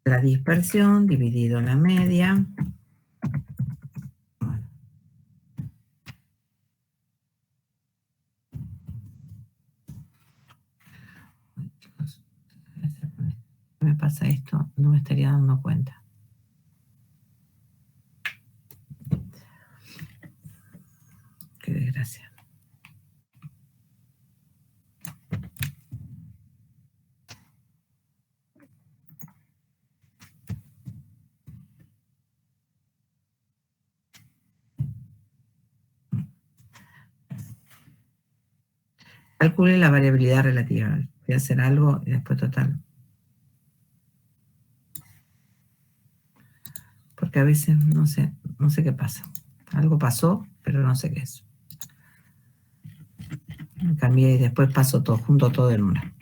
Speaker 1: la dispersión dividido la media. Me pasa esto, no me estaría dando cuenta. Qué desgracia. Calcule la variabilidad relativa. Voy a hacer algo y después total. Porque a veces no sé qué pasa. Algo pasó, pero no sé qué es. Cambié y después pasó todo, junto todo en una.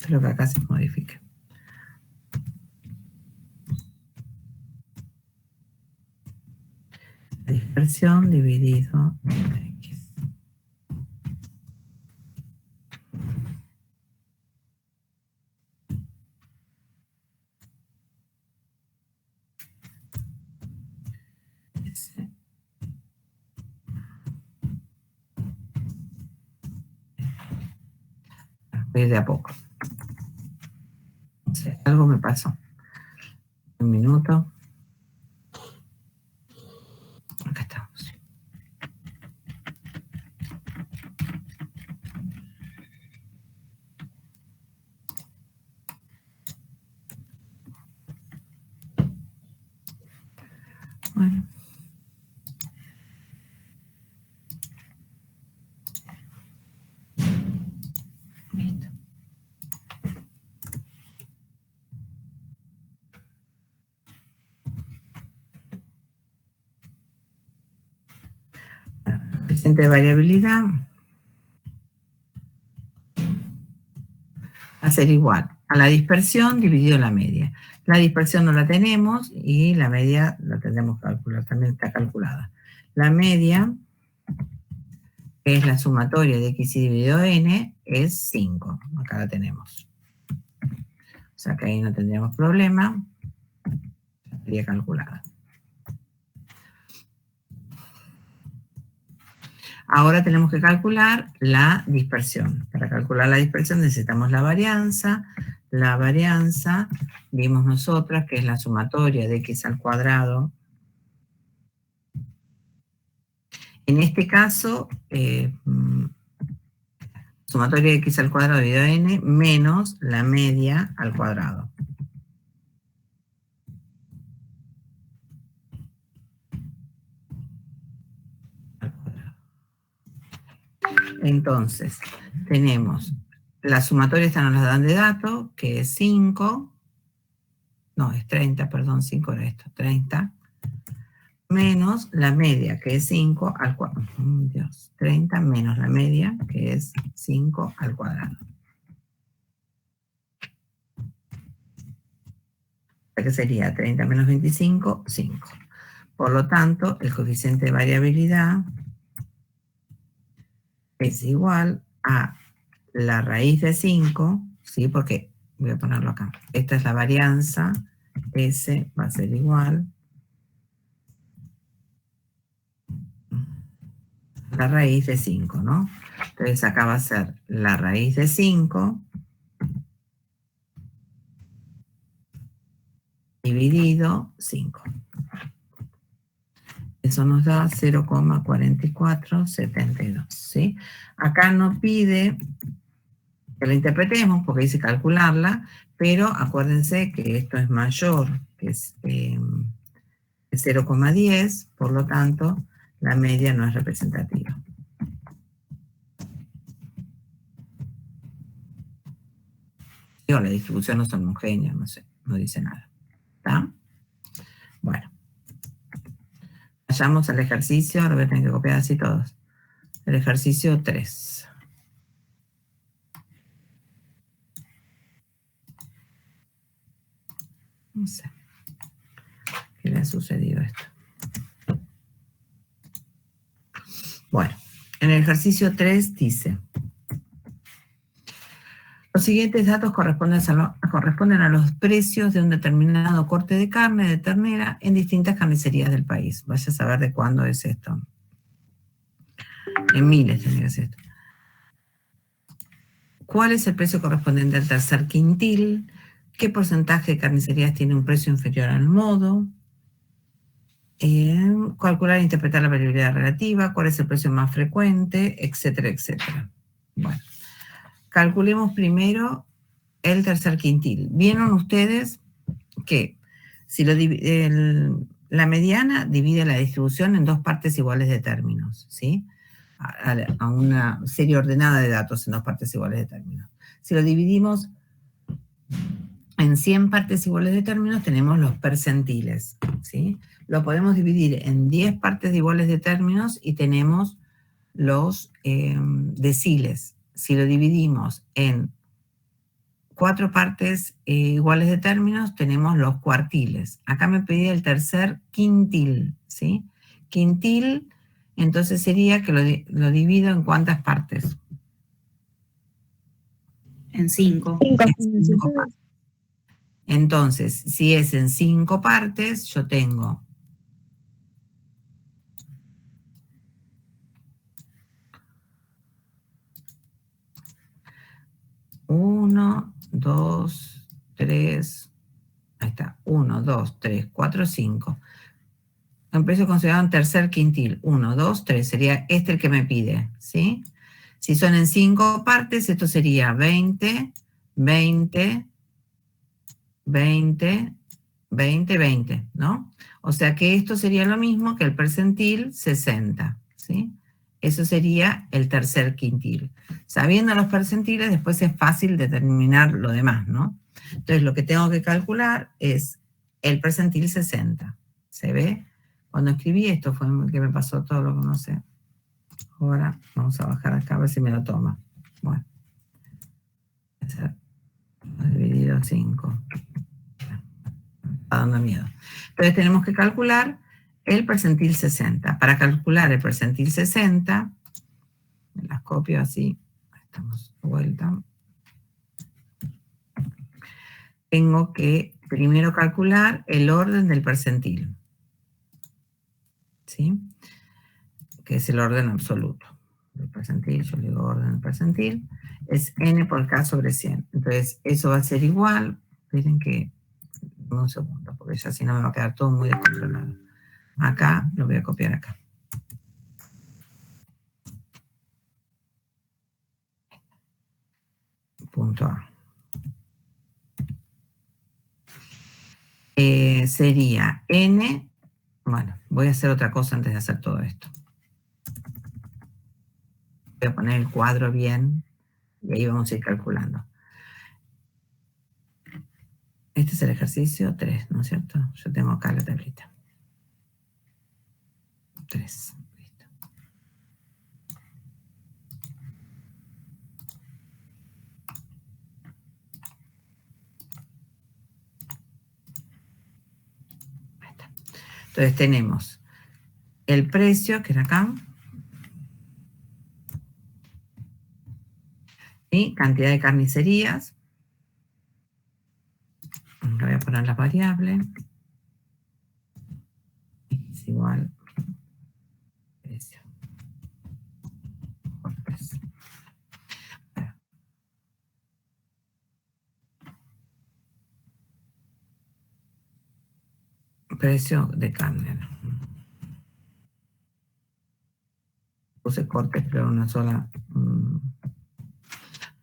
Speaker 1: Espero que acá se modifique. La dispersión dividido en X. Voy de a poco. Sí, algo me pasó. Un minuto. Acá estamos. Bueno. Listo. Coeficiente de variabilidad va a ser igual a la dispersión dividido la media. La dispersión no la tenemos y la media la tendremos que calcular, también está calculada. La media, que es la sumatoria de xy dividido n, es 5. Acá la tenemos. O sea que ahí no tendríamos problema. Estaría calculada. Ahora tenemos que calcular la dispersión. Para calcular la dispersión necesitamos la varianza. La varianza, vimos nosotras, que es la sumatoria de x al cuadrado. En este caso, sumatoria de x al cuadrado dividido n menos la media al cuadrado. Entonces, tenemos la sumatoria, esta nos la dan de dato, que es 5, no, es 30, perdón, 5 era esto, 30, menos la media, que es 5 al cuadrado, Dios, 30 menos la media, que es 5 al cuadrado. O sea que sería 30 menos 25, 5. Por lo tanto, el coeficiente de variabilidad es igual a la raíz de 5, ¿sí? Porque, voy a ponerlo acá, esta es la varianza, S va a ser igual a la raíz de 5, ¿no? Entonces acá va a ser la raíz de 5 dividido 5. Eso nos da 0,4472, ¿sí? Acá no pide que la interpretemos porque dice calcularla, pero acuérdense que esto es mayor que 0,10, por lo tanto, la media no es representativa. Digo, la distribución no es homogénea, no sé, no dice nada. ¿Está? Bueno. Vayamos al ejercicio, ahora voy a tener que copiar así todos. El ejercicio 3. No sé. ¿Qué le ha sucedido a esto? Bueno, en el ejercicio 3 dice: los siguientes datos corresponden a los precios de un determinado corte de carne de ternera en distintas carnicerías del país. Vaya a saber de cuándo es esto. En miles tiene que ser esto. ¿Cuál es el precio correspondiente al tercer quintil? ¿Qué porcentaje de carnicerías tiene un precio inferior al modo? Calcular e interpretar la variabilidad relativa. ¿Cuál es el precio más frecuente? Etcétera, etcétera. Bueno. Calculemos primero el tercer quintil. Vieron ustedes que si la mediana divide la distribución en dos partes iguales de términos, ¿sí? A una serie ordenada de datos en dos partes iguales de términos. Si lo dividimos en 100 partes iguales de términos, tenemos los percentiles, ¿sí? Lo podemos dividir en 10 partes iguales de términos y tenemos los deciles. Si lo dividimos en 4 partes iguales de términos, tenemos los cuartiles. Acá me pedí el tercer quintil, ¿sí? Quintil, entonces sería que lo divido en ¿cuántas partes?
Speaker 2: En 5.
Speaker 1: 5 partes. Entonces, si es en 5 partes, yo tengo 1, 2, 3, ahí está, 1, 2, 3, 4, 5. Un precio considerado un tercer quintil, 1, 2, 3, sería este el que me pide, ¿sí? Si son en 5 partes, esto sería 20, 20, 20, 20, 20, ¿no? O sea que esto sería lo mismo que el percentil 60, ¿sí? Eso sería el tercer quintil. Sabiendo los percentiles, después es fácil determinar lo demás, ¿no? Entonces, lo que tengo que calcular es el percentil 60. ¿Se ve? Cuando escribí esto fue que me pasó todo lo que no sé. Ahora vamos a bajar acá a ver si me lo toma. Bueno. Dividido en 5. Está dando miedo. Entonces tenemos que calcular el percentil 60. Para calcular el percentil 60, me las copio así, estamos de vuelta. Tengo que primero calcular el orden del percentil, ¿sí? Que es el orden absoluto. El percentil, yo le digo orden del percentil, es n por k sobre 100. Entonces eso va a ser igual, miren que un segundo, porque ya si no me va a quedar todo muy descontrolado. Acá, lo voy a copiar acá. Punto A. Sería N, bueno, voy a hacer otra cosa antes de hacer todo esto. Voy a poner el cuadro bien, y ahí vamos a ir calculando. Este es el ejercicio 3, ¿no es cierto? Yo tengo acá la tablita. 3, listo. Ahí está. Entonces tenemos el precio, que era acá, y cantidad de carnicerías. Voy a poner las variables. Es igual. Precio. Por precio. Bueno. Precio de carne. Puse cortes, pero una sola.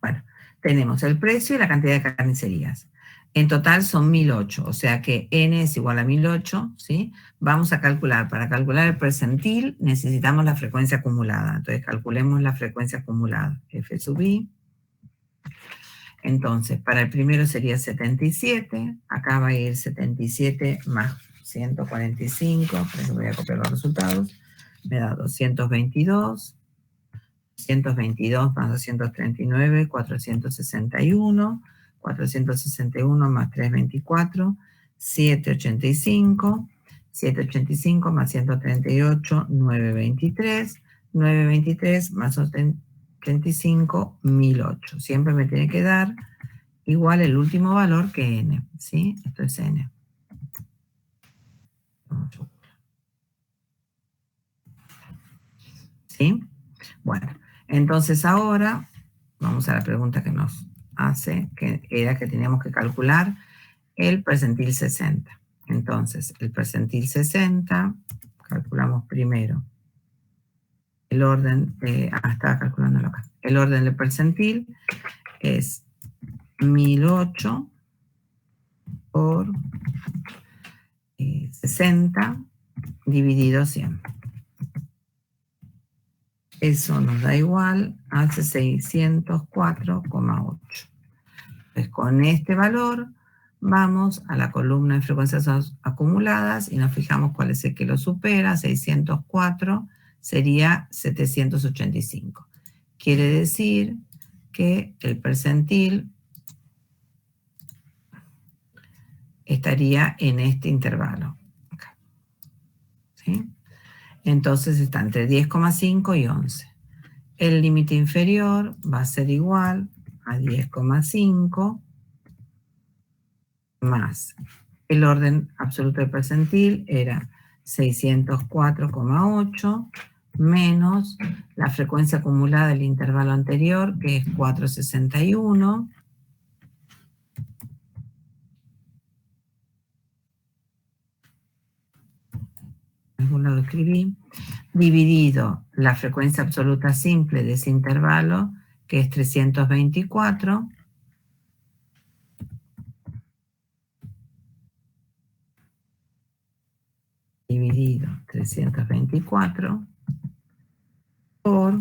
Speaker 1: Bueno, tenemos el precio y la cantidad de carnicerías. En total son 1008, o sea que n es igual a 1008, ¿sí? Vamos a calcular, para calcular el percentil necesitamos la frecuencia acumulada. Entonces calculemos la frecuencia acumulada, f sub i. Entonces, para el primero sería 77, acá va a ir 77 más 145, por eso voy a copiar los resultados, me da 222, 122 más 239, 461, 461 más 324, 785, 785 más 138, 923, 923 más 35, 1008. Siempre me tiene que dar igual el último valor que n, ¿sí? Esto es n. ¿Sí? Bueno, entonces ahora vamos a la pregunta que nos hace, que era que teníamos que calcular el percentil 60. Entonces, el percentil 60, calculamos primero el orden, estaba calculándolo acá. El orden del percentil es 1008 por 60 dividido 100. Eso nos da igual, hace 604,8. Entonces, con este valor vamos a la columna de frecuencias acumuladas y nos fijamos cuál es el que lo supera. 604 sería 785. Quiere decir que el percentil estaría en este intervalo. Acá. ¿Sí? Entonces está entre 10,5 y 11. El límite inferior va a ser igual a 10,5 más el orden absoluto del percentil era 604,8 menos la frecuencia acumulada del intervalo anterior, que es 461. En algún lado escribí. Dividido la frecuencia absoluta simple de ese intervalo, que es 324. Dividido 324 por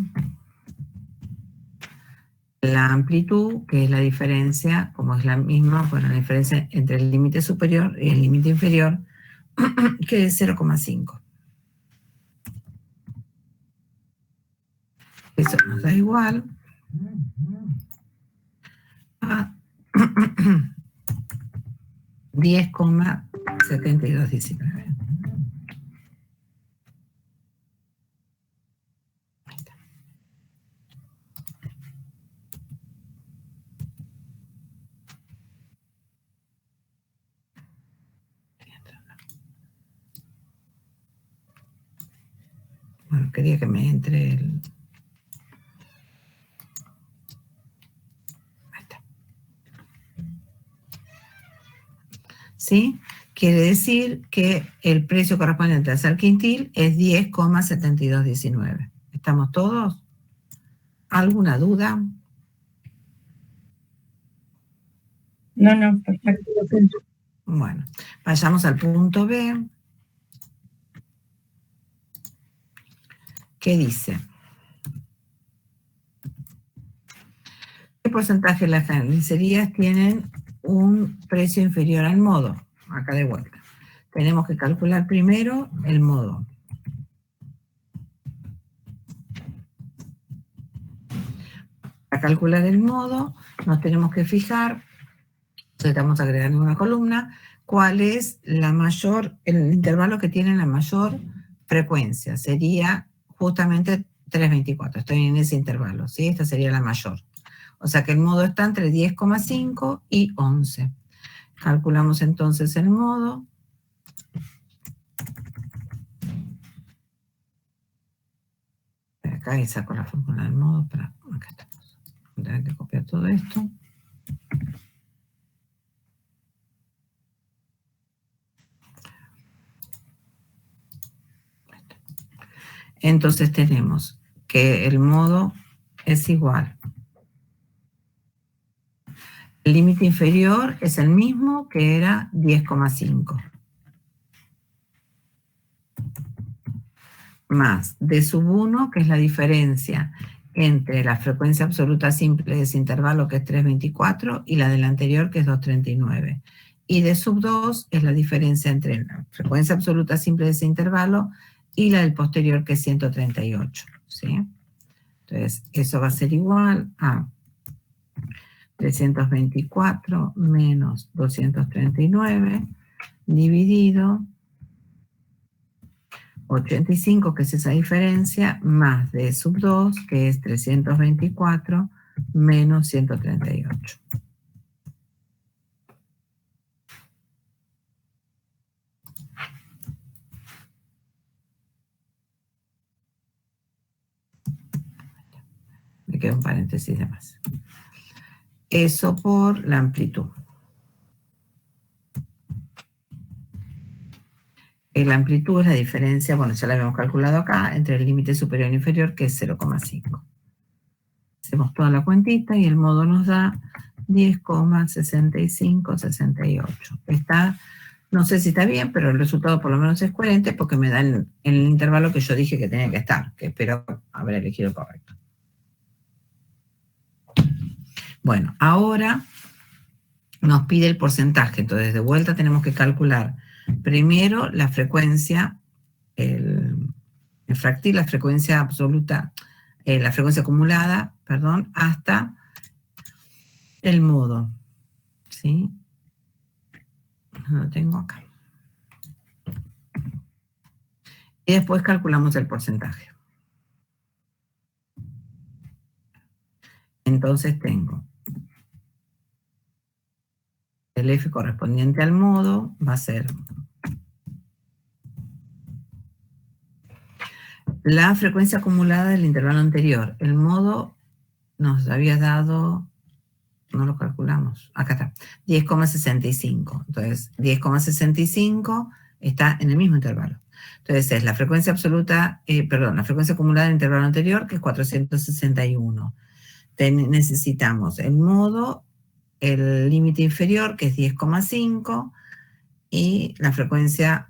Speaker 1: la amplitud, que es la diferencia, como es la misma, bueno, la diferencia entre el límite superior y el límite inferior, que es 0,5. Eso nos da igual a 10,7219. Bueno, quería que me entre el... Ahí está. ¿Sí? Quiere decir que el precio correspondiente al ser quintil es 10,7219. ¿Estamos todos? ¿Alguna duda?
Speaker 7: No, perfecto.
Speaker 1: Bueno, vayamos al punto B. ¿Qué dice? ¿Qué porcentaje de las carnicerías tienen un precio inferior al modo? Acá de vuelta. Tenemos que calcular primero el modo. Para calcular el modo, nos tenemos que fijar, estamos agregando una columna, cuál es la mayor, el intervalo que tiene la mayor frecuencia. Sería justamente 324, estoy en ese intervalo, ¿sí? Esta sería la mayor. O sea que el modo está entre 10,5 y 11. Calculamos entonces el modo. Acá y saco la fórmula del modo, para acá estamos. Voy a tener que copiar todo esto. Entonces tenemos que el modo es igual. El límite inferior es el mismo que era 10,5. Más D sub 1, que es la diferencia entre la frecuencia absoluta simple de ese intervalo, que es 324, y la del anterior, que es 239. Y D sub 2 es la diferencia entre la frecuencia absoluta simple de ese intervalo y la del posterior, que es 138. ¿Sí? Entonces, eso va a ser igual a 324 menos 239 dividido 85, que es esa diferencia, más D sub 2, que es 324 menos 138. Me queda un paréntesis de más. Eso por la amplitud. La amplitud es la diferencia, bueno, ya la habíamos calculado acá, entre el límite superior e inferior, que es 0,5. Hacemos toda la cuentita y el modo nos da 10,6568. Está, no sé si está bien, pero el resultado por lo menos es coherente porque me da en el intervalo que yo dije que tenía que estar, que espero haber elegido correcto. Bueno, ahora nos pide el porcentaje, entonces de vuelta tenemos que calcular primero la frecuencia, el fractil, la frecuencia absoluta, la frecuencia acumulada, perdón, hasta el modo, ¿sí? Lo tengo acá. Y después calculamos el porcentaje. Entonces tengo el F correspondiente al modo, va a ser la frecuencia acumulada del intervalo anterior. El modo nos había dado, no lo calculamos, acá está, 10,65. Entonces, 10,65 está en el mismo intervalo. Entonces, es la frecuencia absoluta, la frecuencia acumulada del intervalo anterior, que es 461. Necesitamos el modo, el límite inferior, que es 10,5, y la frecuencia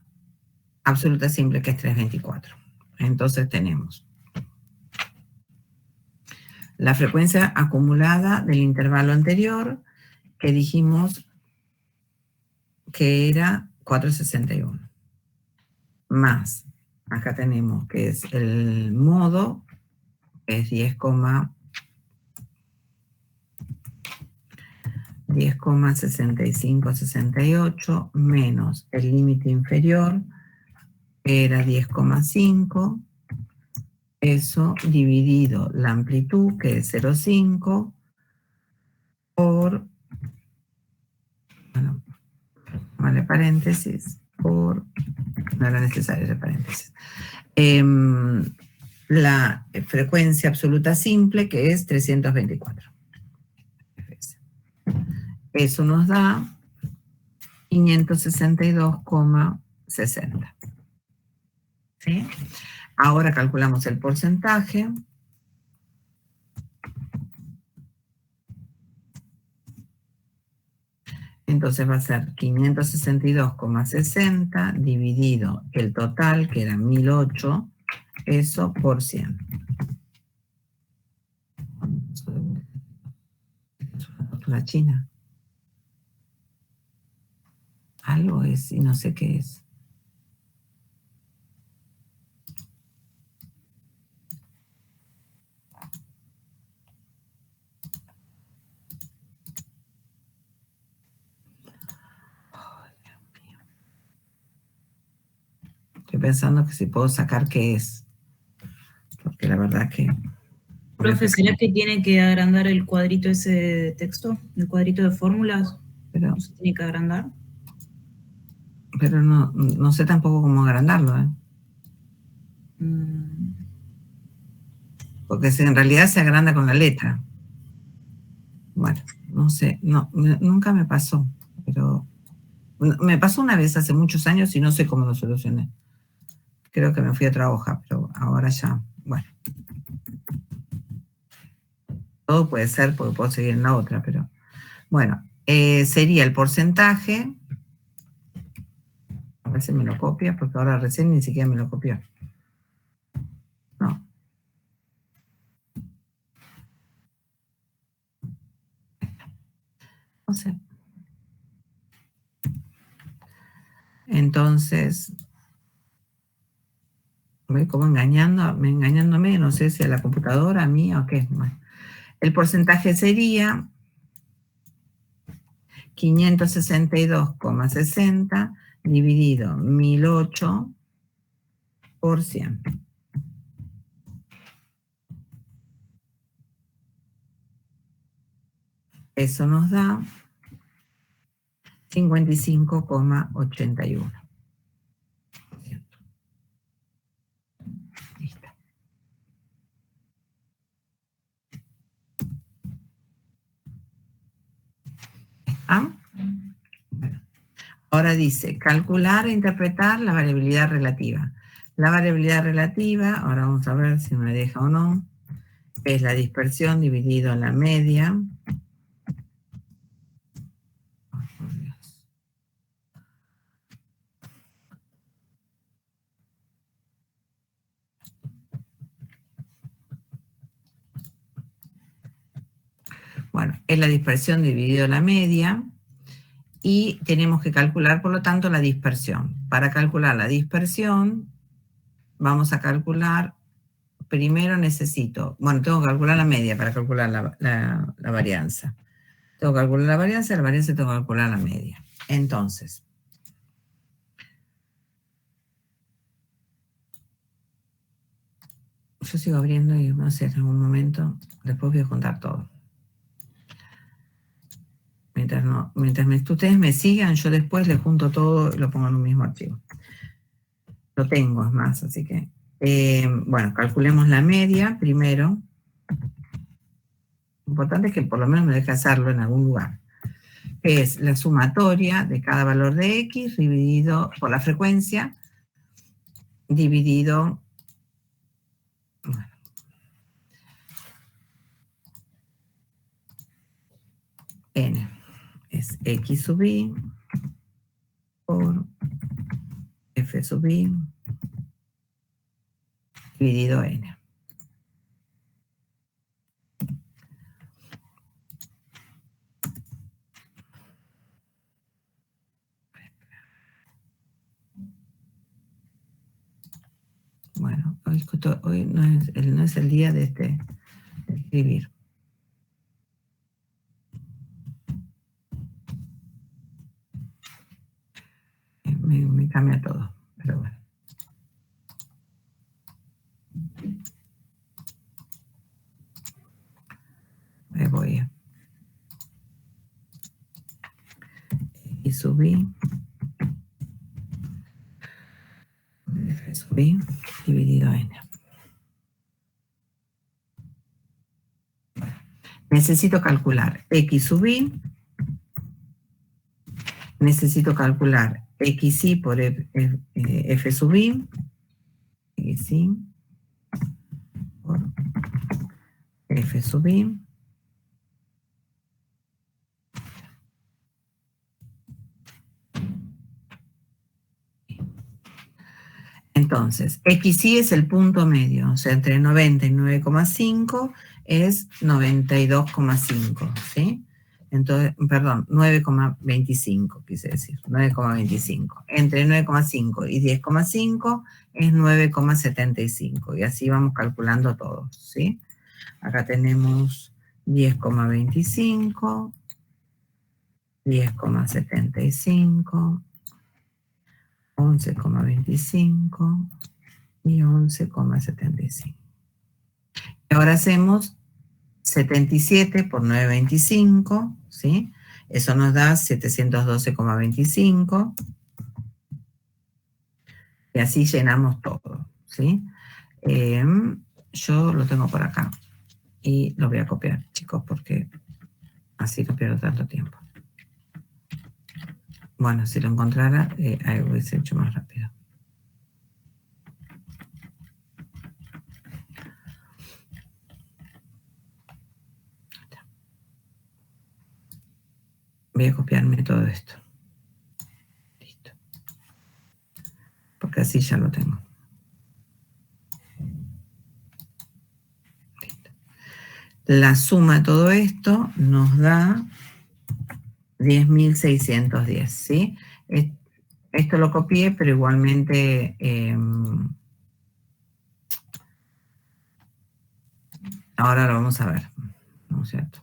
Speaker 1: absoluta simple, que es 324. Entonces tenemos la frecuencia acumulada del intervalo anterior, que dijimos que era 461. Más, acá tenemos que es el modo, que es 10,6568, menos el límite inferior, que era 10,5, eso dividido la amplitud, que es 0,5, por, bueno, vale paréntesis, por, no era necesario ese paréntesis, la frecuencia absoluta simple, que es 324. Eso nos da 562,60. ¿Sí? Ahora calculamos el porcentaje. Entonces va a ser 562,60 dividido el total, que era 1008, eso por 100. La China. Algo es y no sé qué es. Estoy pensando que si puedo sacar qué es. Porque la verdad que...
Speaker 2: Profe, ¿será que tiene que agrandar el cuadrito ese de texto? ¿El cuadrito de fórmulas?
Speaker 1: Pero,
Speaker 2: ¿No se tiene que agrandar?
Speaker 1: pero no sé tampoco cómo agrandarlo, ¿eh? Porque en realidad se agranda con la letra. Bueno, no sé, nunca me pasó, pero me pasó una vez hace muchos años y no sé cómo lo solucioné. Creo que me fui a otra hoja, pero ahora ya, bueno. Todo puede ser porque puedo seguir en la otra, pero bueno, sería el porcentaje. A ver si me lo copia, porque ahora recién ni siquiera me lo copió. No. No sé. Entonces, voy como engañándome, no sé si a la computadora, a mí o qué. Bueno, el porcentaje sería 562,60 dividido 1008 por 100. Eso nos da 55,81. Listo. ¿Ah? Bueno. Ahora dice, calcular e interpretar la variabilidad relativa. La variabilidad relativa, ahora vamos a ver si me deja o no, es la dispersión dividido en la media. Bueno, es la dispersión dividido en la media y tenemos que calcular, por lo tanto, la dispersión. Para calcular la dispersión, vamos a calcular, primero necesito, bueno, tengo que calcular la media para calcular la varianza. Tengo que calcular la varianza tengo que calcular la media. Entonces, Yo sigo abriendo y no sé, en algún momento, después voy a juntar todo. Mientras ustedes me sigan, yo después les junto todo y lo pongo en un mismo archivo. Lo tengo, es más, así que... bueno, calculemos la media primero. Lo importante es que por lo menos me deje hacerlo en algún lugar. Es la sumatoria de cada valor de X dividido por la frecuencia, dividido... Bueno, N. Es X sub I por F sub I dividido N. Bueno, hoy no es el día de escribir. Me cambia todo, pero bueno. Me voy a y subí F sub I dividido N. Necesito calcular X sub I. Necesito calcular XI por F sub I. XI por F sub I. Entonces, XI es el punto medio, o sea, entre 90 y 9,5 es 92,5, ¿sí? Entonces, perdón, 9,25 quise decir, 9,25. Entre 9,5 y 10,5 es 9,75 y así vamos calculando todo, ¿sí? Acá tenemos 10,25, 10,75, 11,25 y 11,75. Ahora hacemos 77 por 9,25, ¿sí? Eso nos da 712,25. Y así llenamos todo, ¿sí? Yo lo tengo por acá. Y lo voy a copiar, chicos, porque así no pierdo tanto tiempo. Bueno, si lo encontrara, ahí hubiese hecho más rápido. Voy a copiarme todo esto. Listo. Porque así ya lo tengo. Listo. La suma de todo esto nos da 10.610, ¿sí? Esto lo copié, pero igualmente ahora lo vamos a ver, ¿no es cierto?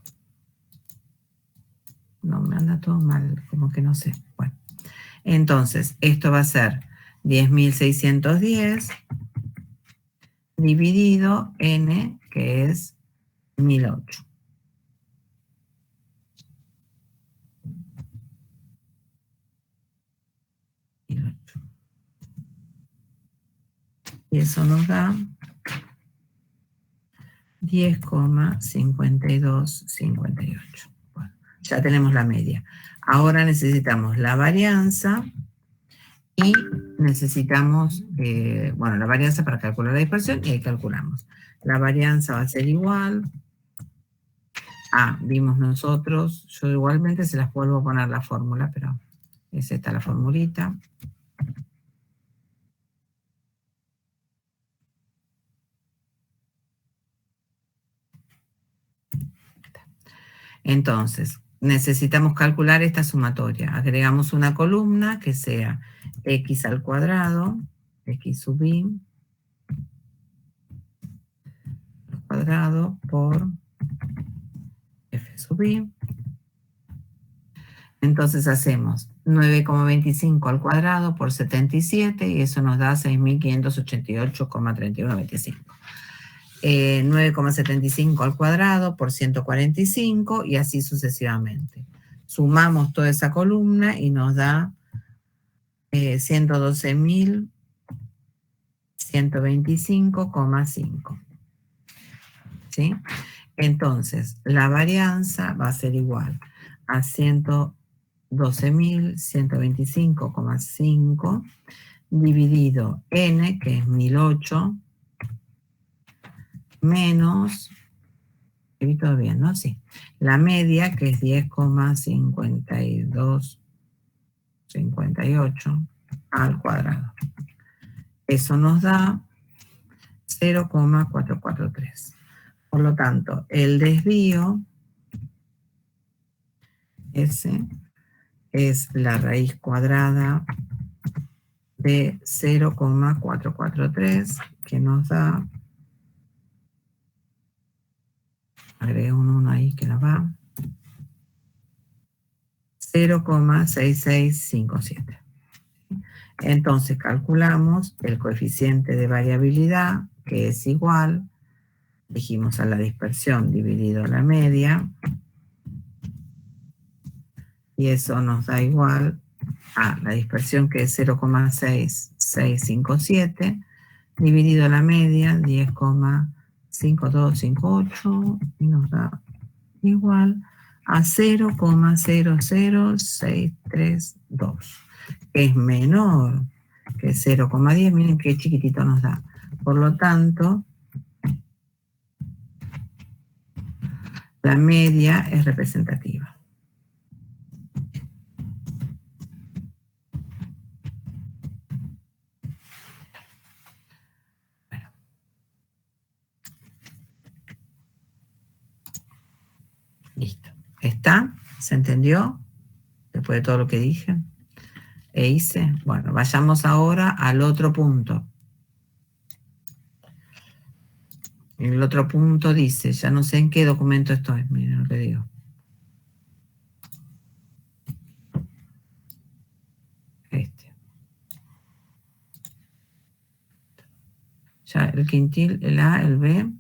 Speaker 1: No, me anda todo mal, como que no sé. Bueno, entonces, esto va a ser 10.610 dividido N, que es 1.008. Y eso nos da 10,5258. Bueno, ya tenemos la media. Ahora necesitamos la varianza y necesitamos, bueno, la varianza para calcular la dispersión y ahí calculamos. La varianza va a ser igual a, vimos nosotros, yo igualmente se las vuelvo a poner la fórmula, pero es esta la formulita. Entonces, necesitamos calcular esta sumatoria. Agregamos una columna que sea x al cuadrado, x sub i, al cuadrado por f sub i. Entonces hacemos 9,25 al cuadrado por 77 y eso nos da 6.588,3125. 9,75 al cuadrado por 145 y así sucesivamente. Sumamos toda esa columna y nos da 112.125,5. ¿Sí? Entonces, la varianza va a ser igual a 112.125,5 dividido n, que es 1008, menos, ¿vi todo bien, no? Sí. La media, que es 10,5258 al cuadrado. Eso nos da 0,443. Por lo tanto, el desvío, ese, es la raíz cuadrada de 0,443, que nos da, agregué un 1 ahí que nos va, 0,6657. Entonces calculamos el coeficiente de variabilidad, que es igual, dijimos, a la dispersión dividido la media, y eso nos da igual a la dispersión, que es 0,6657, dividido la media, 10,5258, y nos da igual a 0,00632, que es menor que 0,10, miren qué chiquitito nos da. Por lo tanto, la media es representativa. Listo. ¿Está? ¿Se entendió? Después de todo lo que dije e hice. Bueno, vayamos ahora al otro punto. El otro punto dice, ya no sé en qué documento estoy, miren lo que digo. Este. Ya el quintil, el A, el B.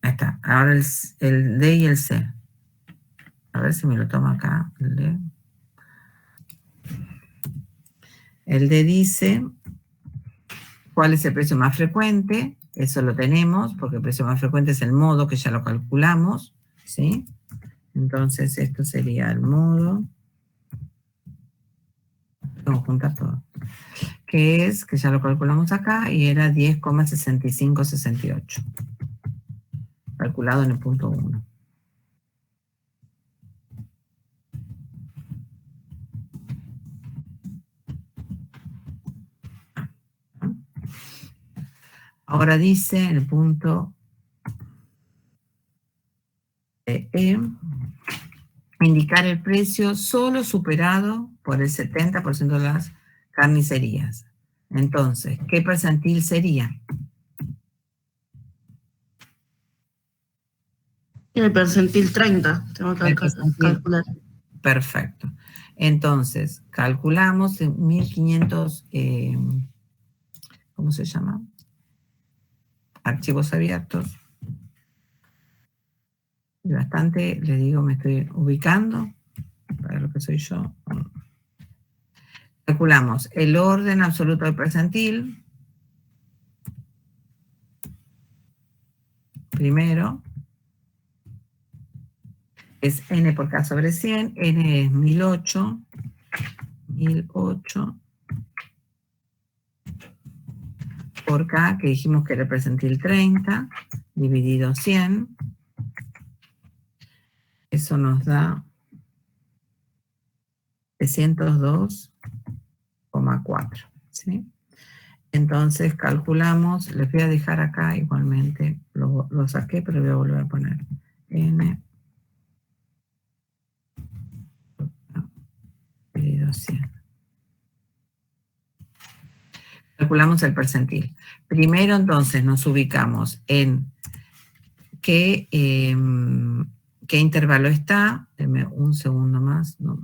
Speaker 1: Ahí está. Ahora el D y el C. A ver si me lo tomo acá, el D. El D dice cuál es el precio más frecuente. Eso lo tenemos, porque el precio más frecuente es el modo, que ya lo calculamos, ¿sí? Entonces esto sería el modo. Vamos a juntar todo. Que es, que ya lo calculamos acá, y era 10,6568. Calculado en el punto 1. Ahora dice en el punto E, indicar el precio solo superado por el 70% de las carnicerías. Entonces, ¿qué percentil sería?
Speaker 8: El percentil 30, tengo que calcular.
Speaker 1: Perfecto. Entonces, calculamos en 1500, ¿cómo se llama? Archivos abiertos. Y bastante, les digo, me estoy ubicando para lo que soy yo. Calculamos el orden absoluto del percentil. Primero, es n por k sobre 100. N es 1008. 1008 por k, que dijimos que era el percentil 30, dividido 100. Eso nos da 302,4, ¿sí? Entonces calculamos, les voy a dejar acá igualmente, lo saqué, pero voy a volver a poner n dividido 100. Calculamos el percentil. Primero, entonces, nos ubicamos en qué intervalo está. Denme un segundo más. No.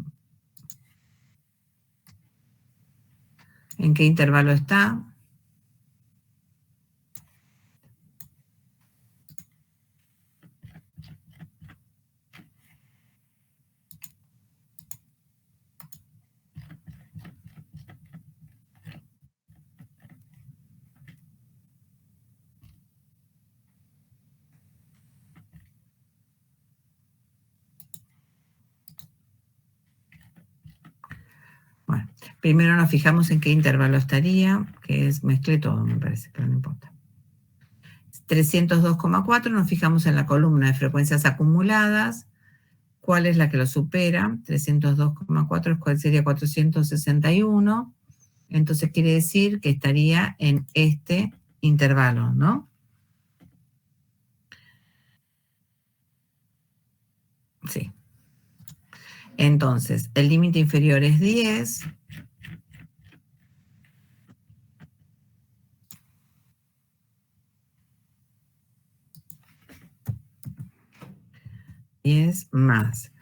Speaker 1: ¿En qué intervalo está? Bueno, primero nos fijamos en qué intervalo estaría, que es, mezclé todo, me parece, pero no importa. 302,4, nos fijamos en la columna de frecuencias acumuladas. ¿Cuál es la que lo supera? 302,4, ¿cuál sería 461? Entonces quiere decir que estaría en este intervalo, ¿no? Sí. Entonces, el límite inferior es 10. Más.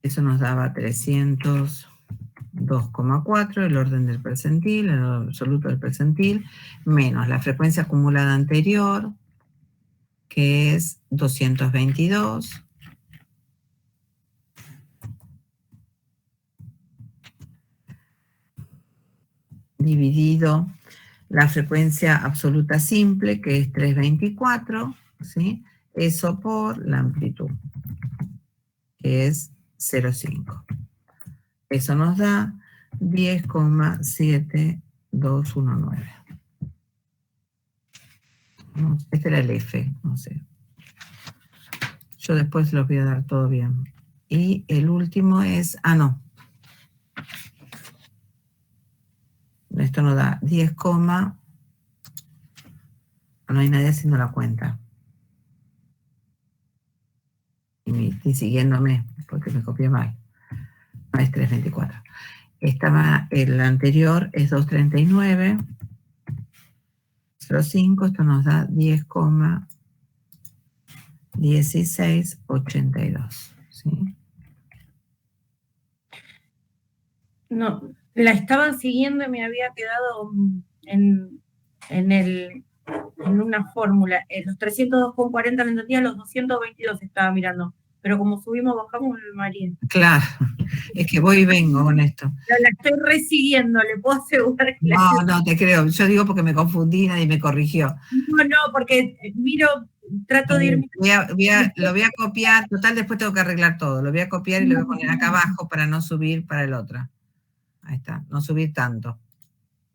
Speaker 1: Eso nos daba 302,4, el orden del percentil, el absoluto del percentil, menos la frecuencia acumulada anterior, que es 222, dividido la frecuencia absoluta simple, que es 324, ¿sí? Eso por la amplitud, que es 0,5. Eso nos da 10,7219. Este era el F, no sé. Yo después los voy a dar todo bien. Y el último es, no. Esto nos da 10, no hay nadie haciendo la cuenta. Y siguiéndome, porque me copié mal. No es 324. El anterior es 239. 0,5, esto nos da 10,1682. ¿Sí?
Speaker 7: No, la estaban siguiendo y me había quedado en una fórmula. Los 302,40 lo entendía, los 222 estaba mirando. Pero como subimos, bajamos, me mareé.
Speaker 1: Claro, es que voy y vengo con esto.
Speaker 7: Pero la estoy resiguiendo, le puedo asegurar que
Speaker 1: No te creo. Yo digo porque me confundí, nadie me corrigió.
Speaker 7: No, porque trato de irme.
Speaker 1: Lo voy a copiar, total, después tengo que arreglar todo. Lo voy a copiar y lo voy a poner acá abajo para no subir para el otro. Ahí está, no subir tanto.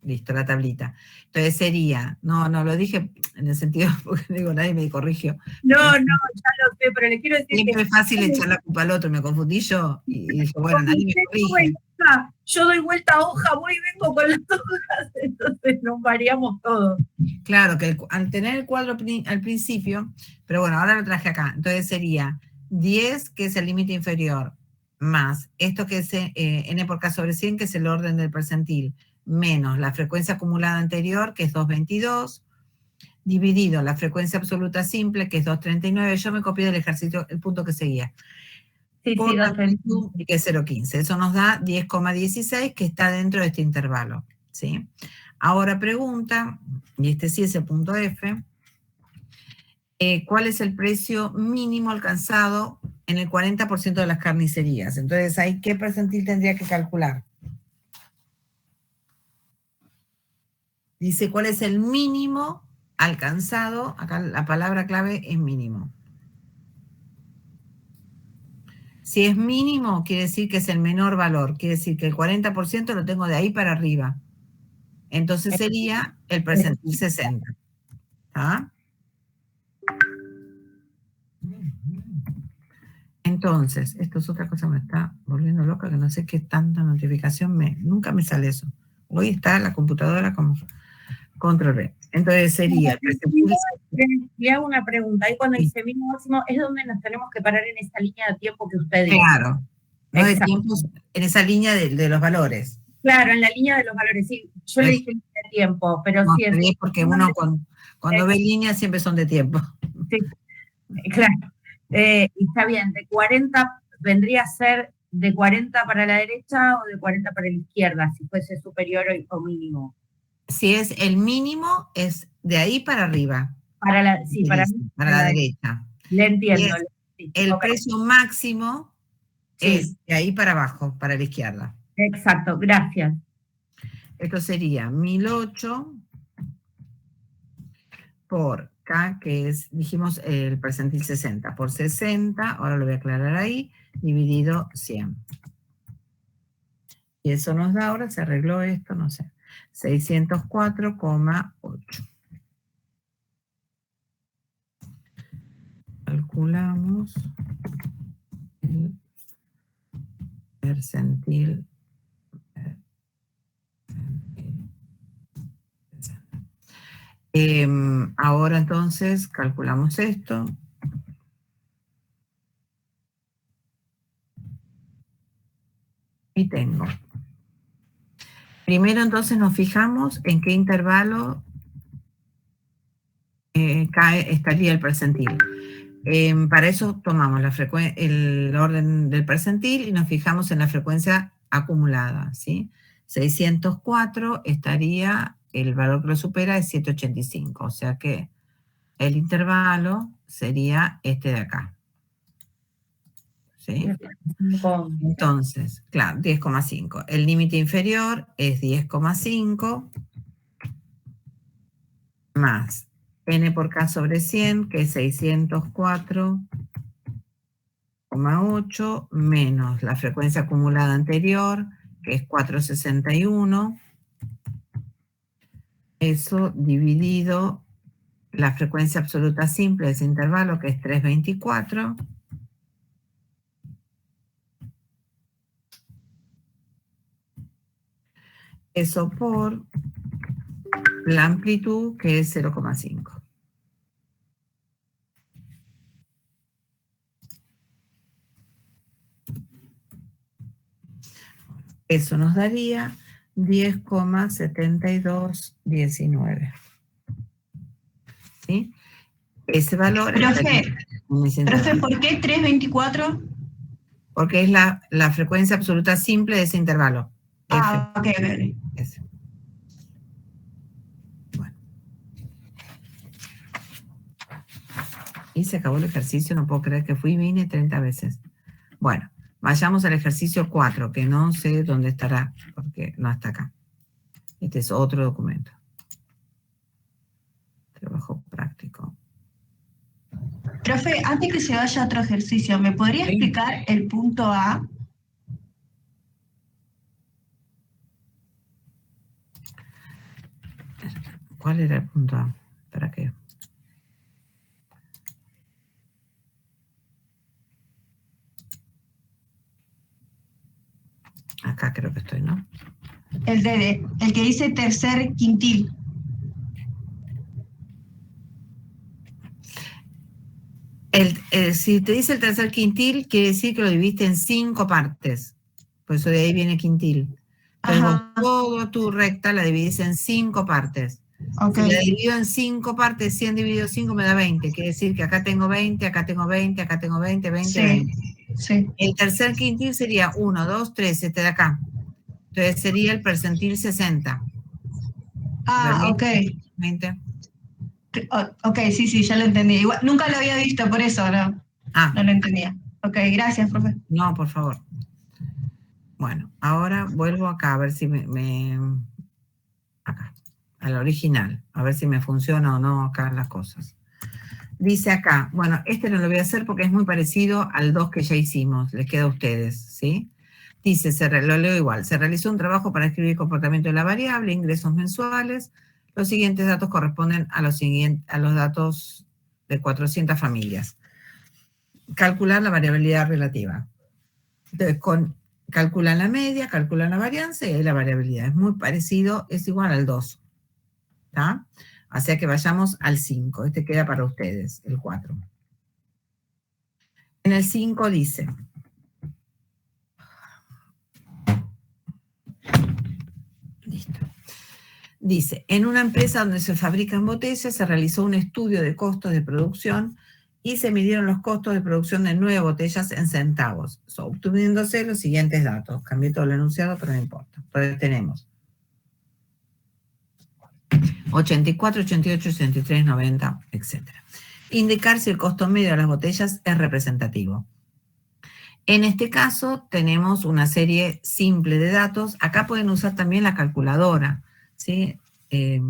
Speaker 1: Listo, la tablita. Entonces sería, no, lo dije en el sentido, porque digo, nadie me corrigió.
Speaker 7: No, ya lo sé, pero le quiero decir
Speaker 1: siempre es fácil echar la culpa al otro, me confundí yo, y dije, bueno, nadie me corrige.
Speaker 7: Yo doy vuelta a hoja, voy y vengo con las hojas, entonces nos variamos todo.
Speaker 1: Claro, que al tener el cuadro al principio, pero bueno, ahora lo traje acá, entonces sería 10, que es el límite inferior, más esto que es n por k sobre 100, que es el orden del percentil, menos la frecuencia acumulada anterior, que es 222, dividido la frecuencia absoluta simple, que es 239, yo me copié del ejercicio, el punto que seguía, por la amplitud, que es 0,15, eso nos da 10,16, que está dentro de este intervalo, ¿sí? Ahora pregunta, y este sí es el punto F, ¿cuál es el precio mínimo alcanzado en el 40% de las carnicerías? Entonces, ¿ahí qué percentil tendría que calcular? Dice, ¿cuál es el mínimo alcanzado? Acá la palabra clave es mínimo. Si es mínimo, quiere decir que es el menor valor. Quiere decir que el 40% lo tengo de ahí para arriba. Entonces sería el percentil 60. ¿Ah? Entonces, esto es otra cosa, me está volviendo loca, que no sé qué tanta notificación nunca me sale eso. Hoy está la computadora como control B. Entonces sería...
Speaker 7: Le hago una pregunta. Ahí cuando dice mínimo máximo, es donde nos tenemos que parar en esa línea de tiempo que usted dice.
Speaker 1: Claro. No de tiempos, en esa línea de los valores.
Speaker 7: Claro, en la línea de los valores, sí. Yo le dije línea de tiempo, pero
Speaker 1: no,
Speaker 7: sí es...
Speaker 1: porque uno cuando ve líneas siempre son de tiempo.
Speaker 7: Sí, claro. Está bien, de 40 vendría a ser de 40 para la derecha o de 40 para la izquierda, si fuese superior o mínimo.
Speaker 1: Si es el mínimo, es de ahí para arriba.
Speaker 7: Para la
Speaker 1: derecha.
Speaker 7: Le entiendo.
Speaker 1: El precio máximo es de ahí para abajo, para la izquierda.
Speaker 7: Exacto, gracias.
Speaker 1: Esto sería 1008 por K, que es, dijimos, el percentil 60, por 60, ahora lo voy a aclarar ahí, dividido 100. Y eso nos da, ahora se arregló esto, no sé, 604,8. Calculamos el percentil. Ahora entonces calculamos esto. Y tengo. Primero entonces nos fijamos en qué intervalo estaría el percentil. Para eso tomamos el orden del percentil y nos fijamos en la frecuencia acumulada, ¿sí? 604 estaría, el valor que lo supera es 785, o sea que el intervalo sería este de acá. ¿Sí? Entonces, claro, 10,5. El límite inferior es 10,5 más n por k sobre 100, que es 604,8, menos la frecuencia acumulada anterior, que es 461. Eso dividido la frecuencia absoluta simple de ese intervalo, que es 324. Eso por la amplitud, que es 0,5. Eso nos daría 10,7219. ¿Sí? Ese valor...
Speaker 8: Profe, ¿por qué 324?
Speaker 1: Porque es la frecuencia absoluta simple de ese intervalo.
Speaker 8: Ah, ok.
Speaker 1: Ese. Bueno. Y se acabó el ejercicio, no puedo creer que fui y vine 30 veces. Bueno, vayamos al ejercicio 4, que no sé dónde estará, porque no está acá. Este es otro documento. Trabajo práctico.
Speaker 8: Profe, antes que se vaya a otro ejercicio, ¿me podría explicar el punto A?
Speaker 1: ¿Cuál era el punto A? ¿Para qué? Acá creo que estoy, ¿no?
Speaker 8: El que dice tercer quintil.
Speaker 1: Si te dice el tercer quintil, quiere decir que lo dividiste en 5 partes. Por eso de ahí viene quintil. Entonces vos toda tu recta la dividís en 5 partes.
Speaker 8: Okay.
Speaker 1: Si la divido en 5 partes, 100 dividido 5 me da 20. Quiere decir que acá tengo 20, acá tengo 20, acá tengo 20, 20,
Speaker 8: Sí,
Speaker 1: 20.
Speaker 8: sí.
Speaker 1: El tercer quintil sería 1, 2, 3, este de acá. Entonces sería el percentil 60.
Speaker 8: Ah, ok.
Speaker 1: 20.
Speaker 8: Ok, sí, ya lo entendí. Igual, nunca lo había visto, por eso no lo entendía. Ok, gracias, profe.
Speaker 1: No, por favor. Bueno, ahora vuelvo acá a ver si acá, al original, a ver si me funciona o no acá las cosas. Dice acá, bueno, este no lo voy a hacer porque es muy parecido al 2 que ya hicimos, les queda a ustedes, ¿sí? Dice, lo leo igual, se realizó un trabajo para escribir el comportamiento de la variable, ingresos mensuales. Los siguientes datos corresponden a los datos de 400 familias. Calcular la variabilidad relativa. Entonces, calculan la media, calculan la varianza y ahí la variabilidad. Es muy parecido, es igual al 2. ¿Está? O sea que vayamos al 5. Este queda para ustedes, el 4. En el 5 dice... Listo. Dice, en una empresa donde se fabrican botellas se realizó un estudio de costos de producción y se midieron los costos de producción de 9 botellas en centavos, obteniéndose los siguientes datos. Cambié todo el enunciado, pero no importa. Entonces tenemos 84, 88, 83, 90, etc. Indicar si el costo medio de las botellas es representativo. En este caso tenemos una serie simple de datos. Acá pueden usar también la calculadora, ¿sí? Que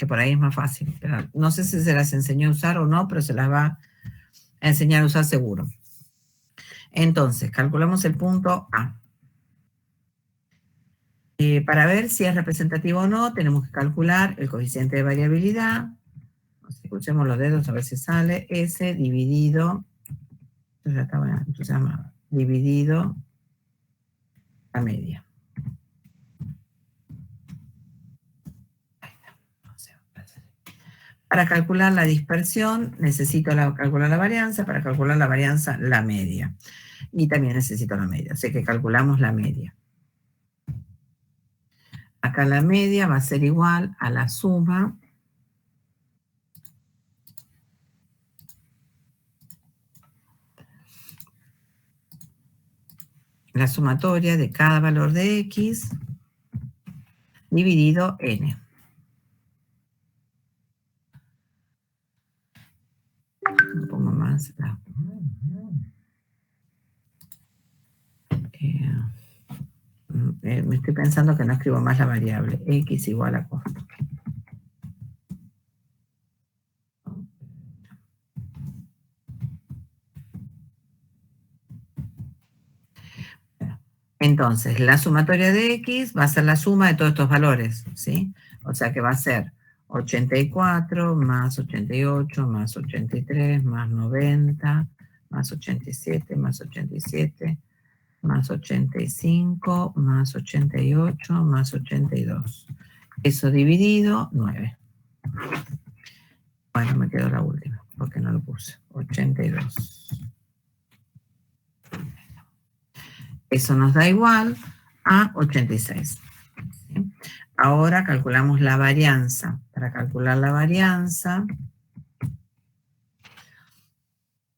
Speaker 1: por ahí es más fácil. Pero no sé si se las enseñó a usar o no, pero se las va a enseñar a usar seguro. Entonces, calculamos el punto A. Para ver si es representativo o no, tenemos que calcular el coeficiente de variabilidad. Escuchemos los dedos a ver si sale. S dividido, esto ya estaba entusiasmado, dividido la media. Para calcular la dispersión, necesito calcular la varianza. Para calcular la varianza, la media. Y también necesito la media. Así que calculamos la media. Acá la media va a ser igual a la suma la sumatoria de cada valor de X dividido N. No pongo más me estoy pensando que no escribo más la variable. X igual a costo. Entonces, la sumatoria de X va a ser la suma de todos estos valores, ¿sí? O sea que va a ser 84 más 88 más 83 más 90 más 87 más 87 más 85 más 88 más 82. Eso dividido 9. Bueno, me quedó la última, porque no lo puse. 82. Eso nos da igual a 86. ¿Sí? Ahora calculamos la varianza. Para calcular la varianza,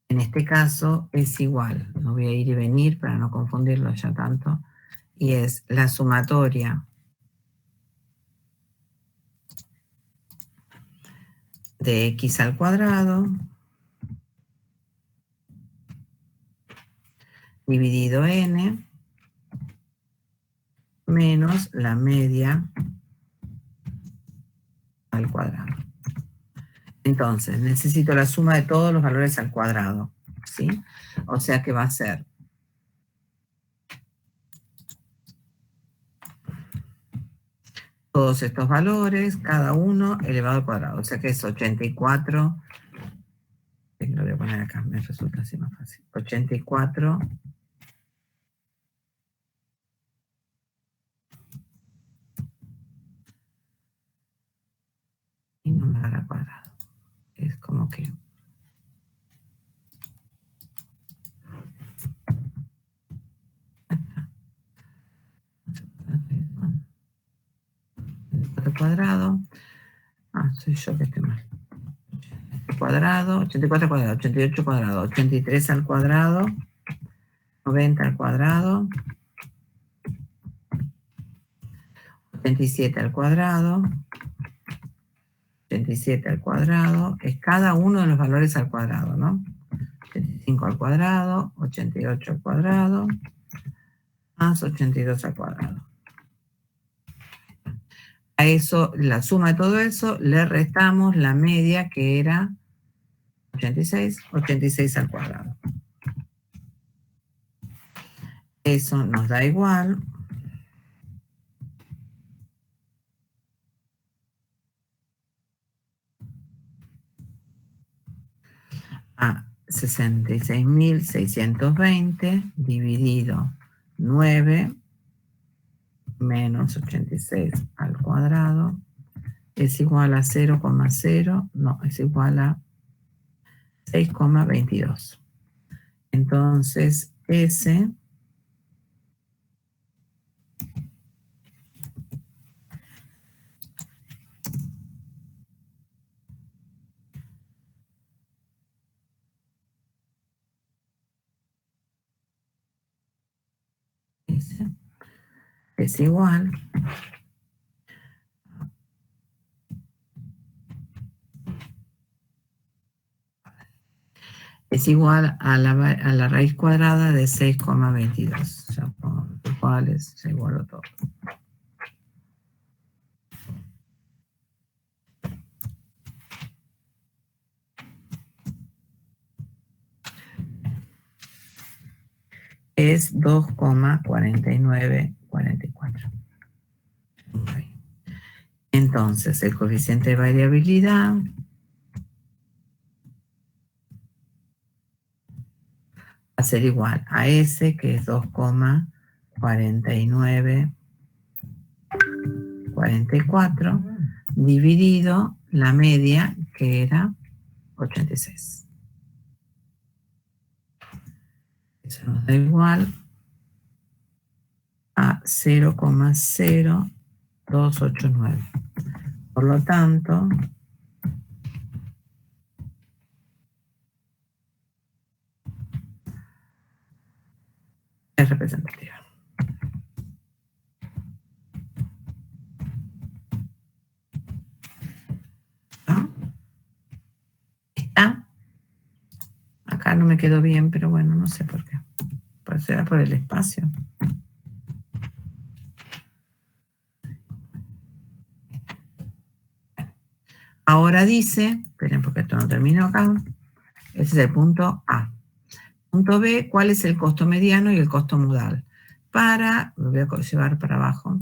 Speaker 1: en este caso es igual. No voy a ir y venir para no confundirlo ya tanto. Y es la sumatoria de X al cuadrado dividido N menos la media al cuadrado. Entonces, necesito la suma de todos los valores al cuadrado, ¿sí? O sea que va a ser todos estos valores, cada uno elevado al cuadrado. O sea que es 84. Lo voy a poner acá, me resulta así más fácil. 84 y no me dará cuadrado. Es como que el cuadrado. Soy yo que estoy mal. Cuadrado, 84 al cuadrado, 88 al cuadrado, 83 al cuadrado, 90 al cuadrado, 87 al cuadrado, 87 al cuadrado, es cada uno de los valores al cuadrado, ¿no? 85 al cuadrado, 88 al cuadrado, más 82 al cuadrado. A eso, la suma de todo eso, le restamos la media que era 86, 86 al cuadrado. Eso nos da igual a 66.620 dividido 9 menos 86 al cuadrado es igual a 0,0, no, es igual a 6,22. Entonces, S es igual a la raíz cuadrada de 6,22. Ya pongo iguales, ya igualo todo. Es 2,4944. Entonces, el coeficiente de variabilidad va a ser igual a S, que es 2,4944, dividido la media, que era 86. Eso nos da igual a 0,0289. Por lo tanto, es representativa. ¿No? ¿Está? Acá no me quedó bien, pero bueno, no sé por qué. Pues será por el espacio. Ahora dice, esperen porque esto no terminó acá, ese es el punto A. Punto B, ¿cuál es el costo mediano y el costo modal? Lo voy a llevar para abajo,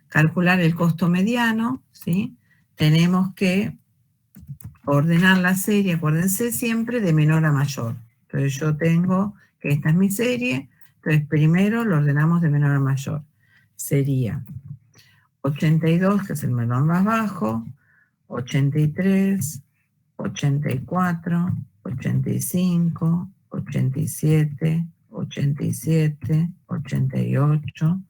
Speaker 1: calcular el costo mediano, ¿sí? Tenemos que ordenar la serie, acuérdense siempre de menor a mayor. Entonces yo tengo que esta es mi serie, entonces primero lo ordenamos de menor a mayor. Sería 82, que es el menor más bajo, 83, 84, 85, 87, 87, 88,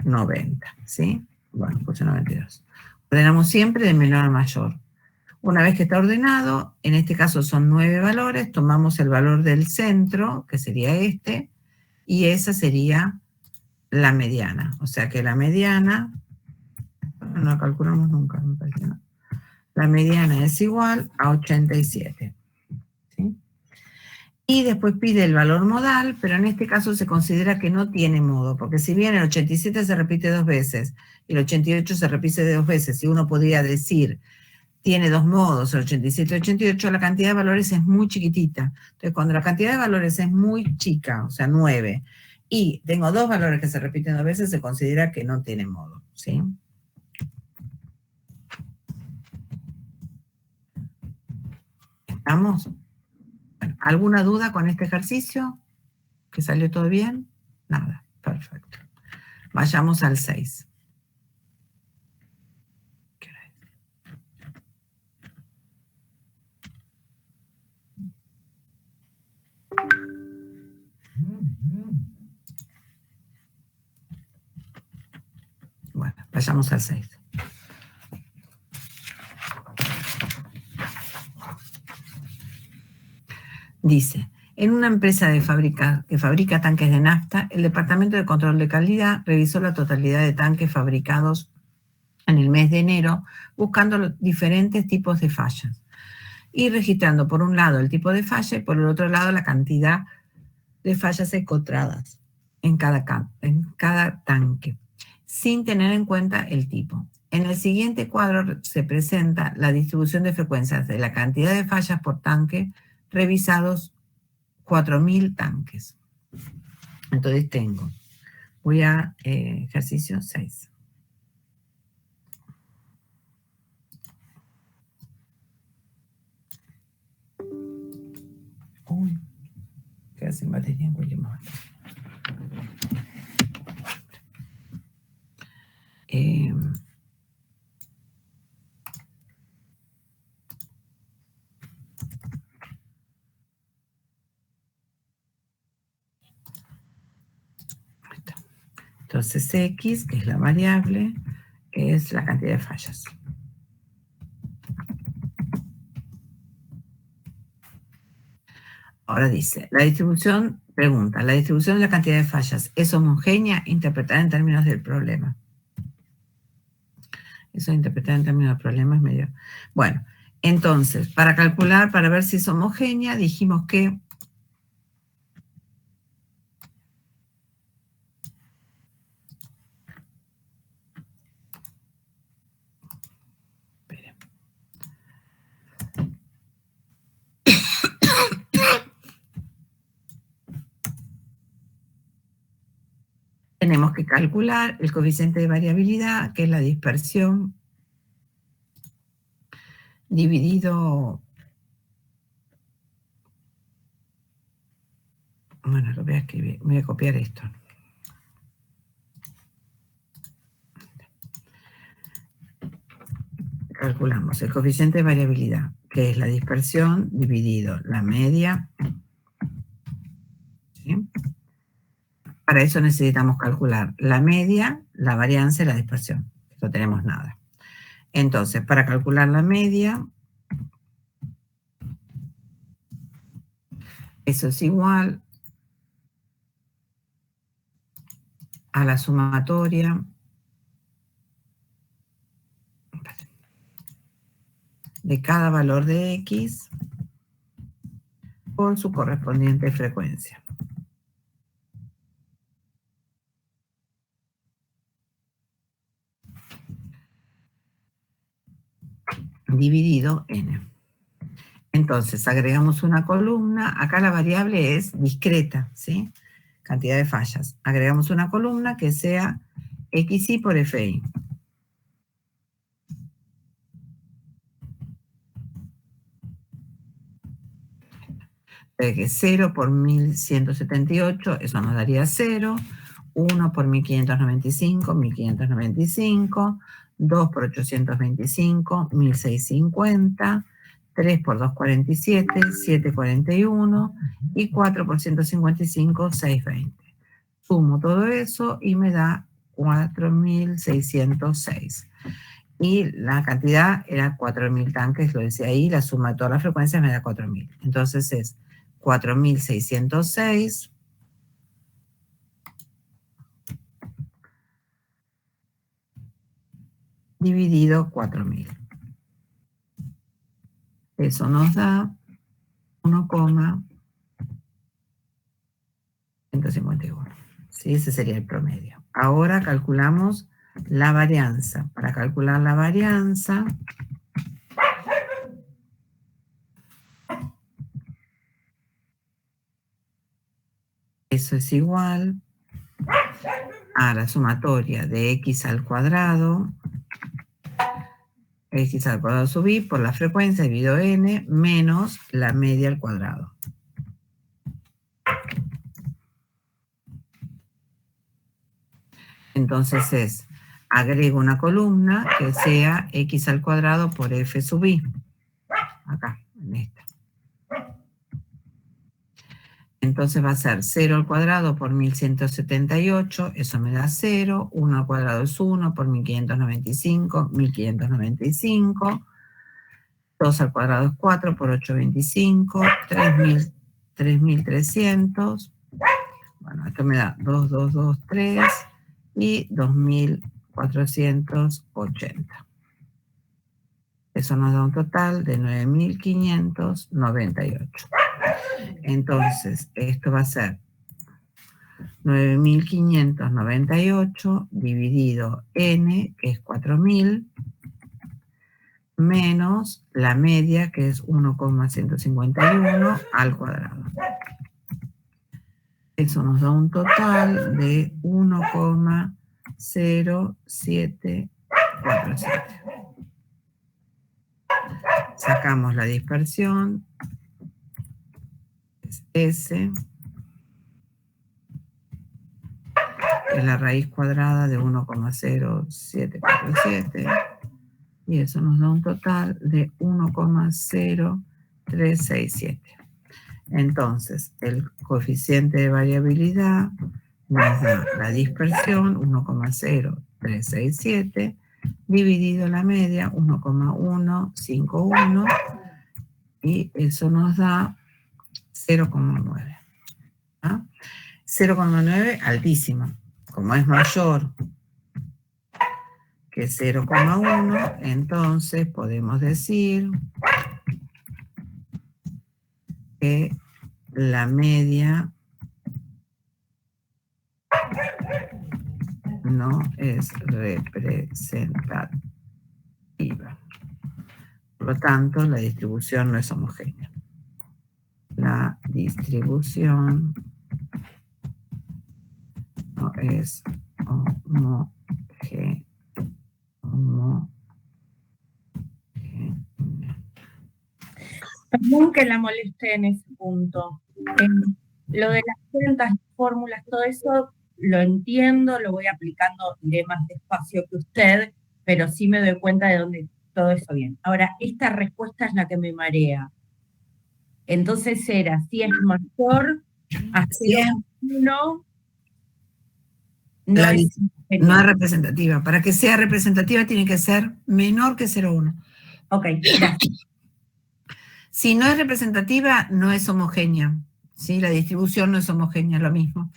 Speaker 1: 90, ¿sí? Bueno, puse 92. Ordenamos siempre de menor a mayor. Una vez que está ordenado, en este caso son 9 valores, tomamos el valor del centro, que sería este, y esa sería la mediana. O sea que la mediana, no la calculamos nunca, me parece, ¿no? La mediana es igual a 87. ¿Sí? Y después pide el valor modal, pero en este caso se considera que no tiene modo, porque si bien el 87 se repite 2 veces y el 88 se repite 2 veces, y uno podría decir, tiene 2 modos, el 87 y el 88, la cantidad de valores es muy chiquitita. Entonces, cuando la cantidad de valores es muy chica, o sea, 9, y tengo 2 valores que se repiten 2 veces, se considera que no tiene modo, ¿sí? ¿Estamos? Bueno, ¿alguna duda con este ejercicio? ¿Que salió todo bien? Nada, perfecto. Vayamos al 6. Bueno, vayamos al 6. Dice, en una empresa que fabrica tanques de nafta, el Departamento de Control de Calidad revisó la totalidad de tanques fabricados en el mes de enero, buscando los diferentes tipos de fallas y registrando por un lado el tipo de falla y por el otro lado la cantidad de fallas encontradas en cada tanque, sin tener en cuenta el tipo. En el siguiente cuadro se presenta la distribución de frecuencias de la cantidad de fallas por tanque revisados 4.000 tanques. Entonces voy a ejercicio 6. Uy, queda sin batería en cualquier momento. Entonces X, que es la variable, es la cantidad de fallas. Ahora dice, la distribución de la cantidad de fallas es homogénea, interpretada en términos del problema. Eso de interpretar en términos del problema es medio... Bueno, entonces, para calcular, para ver si es homogénea, dijimos que tenemos que calcular el coeficiente de variabilidad, que es la dispersión dividido, bueno, lo voy a escribir, voy a copiar esto. Calculamos el coeficiente de variabilidad, que es la dispersión dividido la media. ¿Sí? Para eso necesitamos calcular la media, la varianza y la dispersión. No tenemos nada. Entonces, para calcular la media, eso es igual a la sumatoria de cada valor de X por su correspondiente frecuencia. Dividido n. Entonces, agregamos una columna. Acá la variable es discreta, ¿sí? Cantidad de fallas. Agregamos una columna que sea XI por FI. Que 0 por 1178, eso nos daría 0. 1 por 1595, 1595. 2 por 825, 1650. 3 por 247, 741. Y 4 por 155, 620. Sumo todo eso y me da 4606. Y la cantidad era 4000 tanques, lo decía ahí, la suma de todas las frecuencias me da 4000. Entonces es 4606 dividido 4000. Eso nos da 1,151. ¿Sí? Ese sería el promedio. Ahora calculamos la varianza. Para calcular la varianza, eso es igual a la sumatoria de x al cuadrado sub i por la frecuencia dividido n menos la media al cuadrado. Entonces agrego una columna que sea x al cuadrado por f sub i. Acá, en esta. Entonces va a ser 0 al cuadrado por 1178, eso me da 0. 1 al cuadrado es 1 por 1595, 1595. 2 al cuadrado es 4 por 825, 3300. Bueno, esto me da 2223 y 2480. Eso nos da un total de 9598. Entonces, esto va a ser 9598 dividido n, que es 4000, menos la media, que es 1,151 al cuadrado. Eso nos da un total de 1,0747. Sacamos la dispersión, es S, es la raíz cuadrada de 1,0747, y eso nos da un total de 1,0367. Entonces, el coeficiente de variabilidad nos da la dispersión, 1,0367, dividido la media, 1,151, y eso nos da 0,9. ¿Ah? 0,9 altísimo. Como es mayor que 0,1, entonces podemos decir que la media no es representativa. Por lo tanto, la distribución no es homogénea. La distribución no es homogénea.
Speaker 7: Perdón que la moleste en ese punto. Lo de las cuentas, fórmulas, todo eso lo entiendo, lo voy aplicando, iré más despacio que usted, pero sí me doy cuenta de dónde todo eso bien. Ahora, esta respuesta es la que me marea. Entonces era, si es mayor a 0,1, no es
Speaker 1: representativa. Para que sea representativa tiene que ser menor que 0,1.
Speaker 7: Ok, gracias.
Speaker 1: Si no es representativa, no es homogénea. ¿Sí? La distribución no es homogénea, es lo mismo.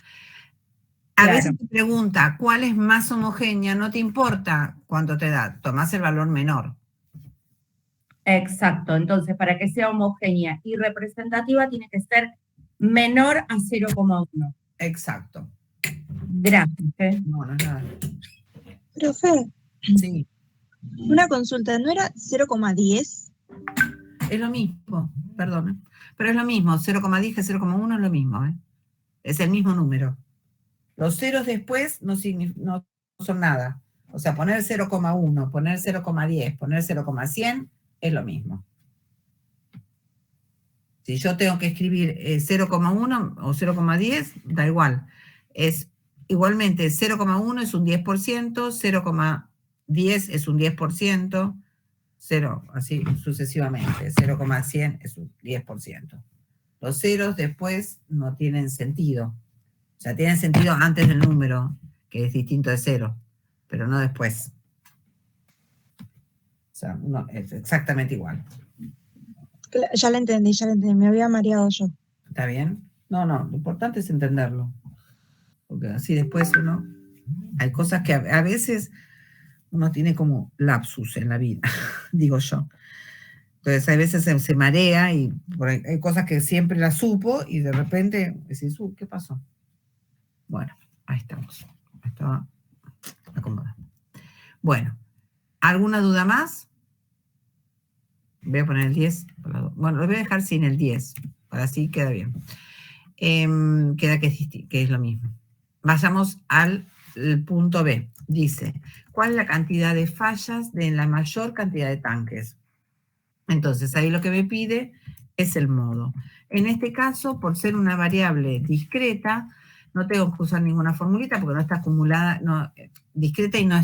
Speaker 1: A veces te pregunta, ¿cuál es más homogénea? No te importa cuánto te da, tomás el valor menor.
Speaker 7: Exacto, entonces para que sea homogénea y representativa tiene que ser menor a 0,1.
Speaker 1: Exacto.
Speaker 7: Gracias.
Speaker 1: No, no es nada.
Speaker 9: Profe,
Speaker 1: Sí.
Speaker 9: una consulta, ¿no era 0,10?
Speaker 1: Es lo mismo, perdón. Pero es lo mismo, 0,10 que 0,1 es lo mismo. Es el mismo número. Los ceros después no son nada. O sea, poner 0,1, poner 0,10, poner 0,100 es lo mismo. Si yo tengo que escribir 0,1 o 0,10, da igual. Es igualmente 0,1 es un 10%, 0,10 es un 10%, 0, así sucesivamente. 0,100 es un 10%. Los ceros después no tienen sentido. O sea, tienen sentido antes del número, que es distinto de 0, pero no después. O sea, no, es exactamente igual.
Speaker 9: Ya la entendí, me había mareado yo.
Speaker 1: ¿Está bien? No, lo importante es entenderlo. Porque así después uno... Hay cosas que a veces uno tiene como lapsus en la vida, digo yo. Entonces, a veces se marea y hay cosas que siempre las supo y de repente decís, ¿qué pasó? Bueno, ahí estamos. Estaba acomodado. Bueno, ¿alguna duda más? Voy a poner el 10. Bueno, lo voy a dejar sin el 10, para así queda bien. Queda que es lo mismo. Vayamos al punto B. Dice, ¿cuál es la cantidad de fallas de la mayor cantidad de tanques? Entonces, ahí lo que me pide es el modo. En este caso, por ser una variable discreta, no tengo que usar ninguna formulita porque no está acumulada, discreta y no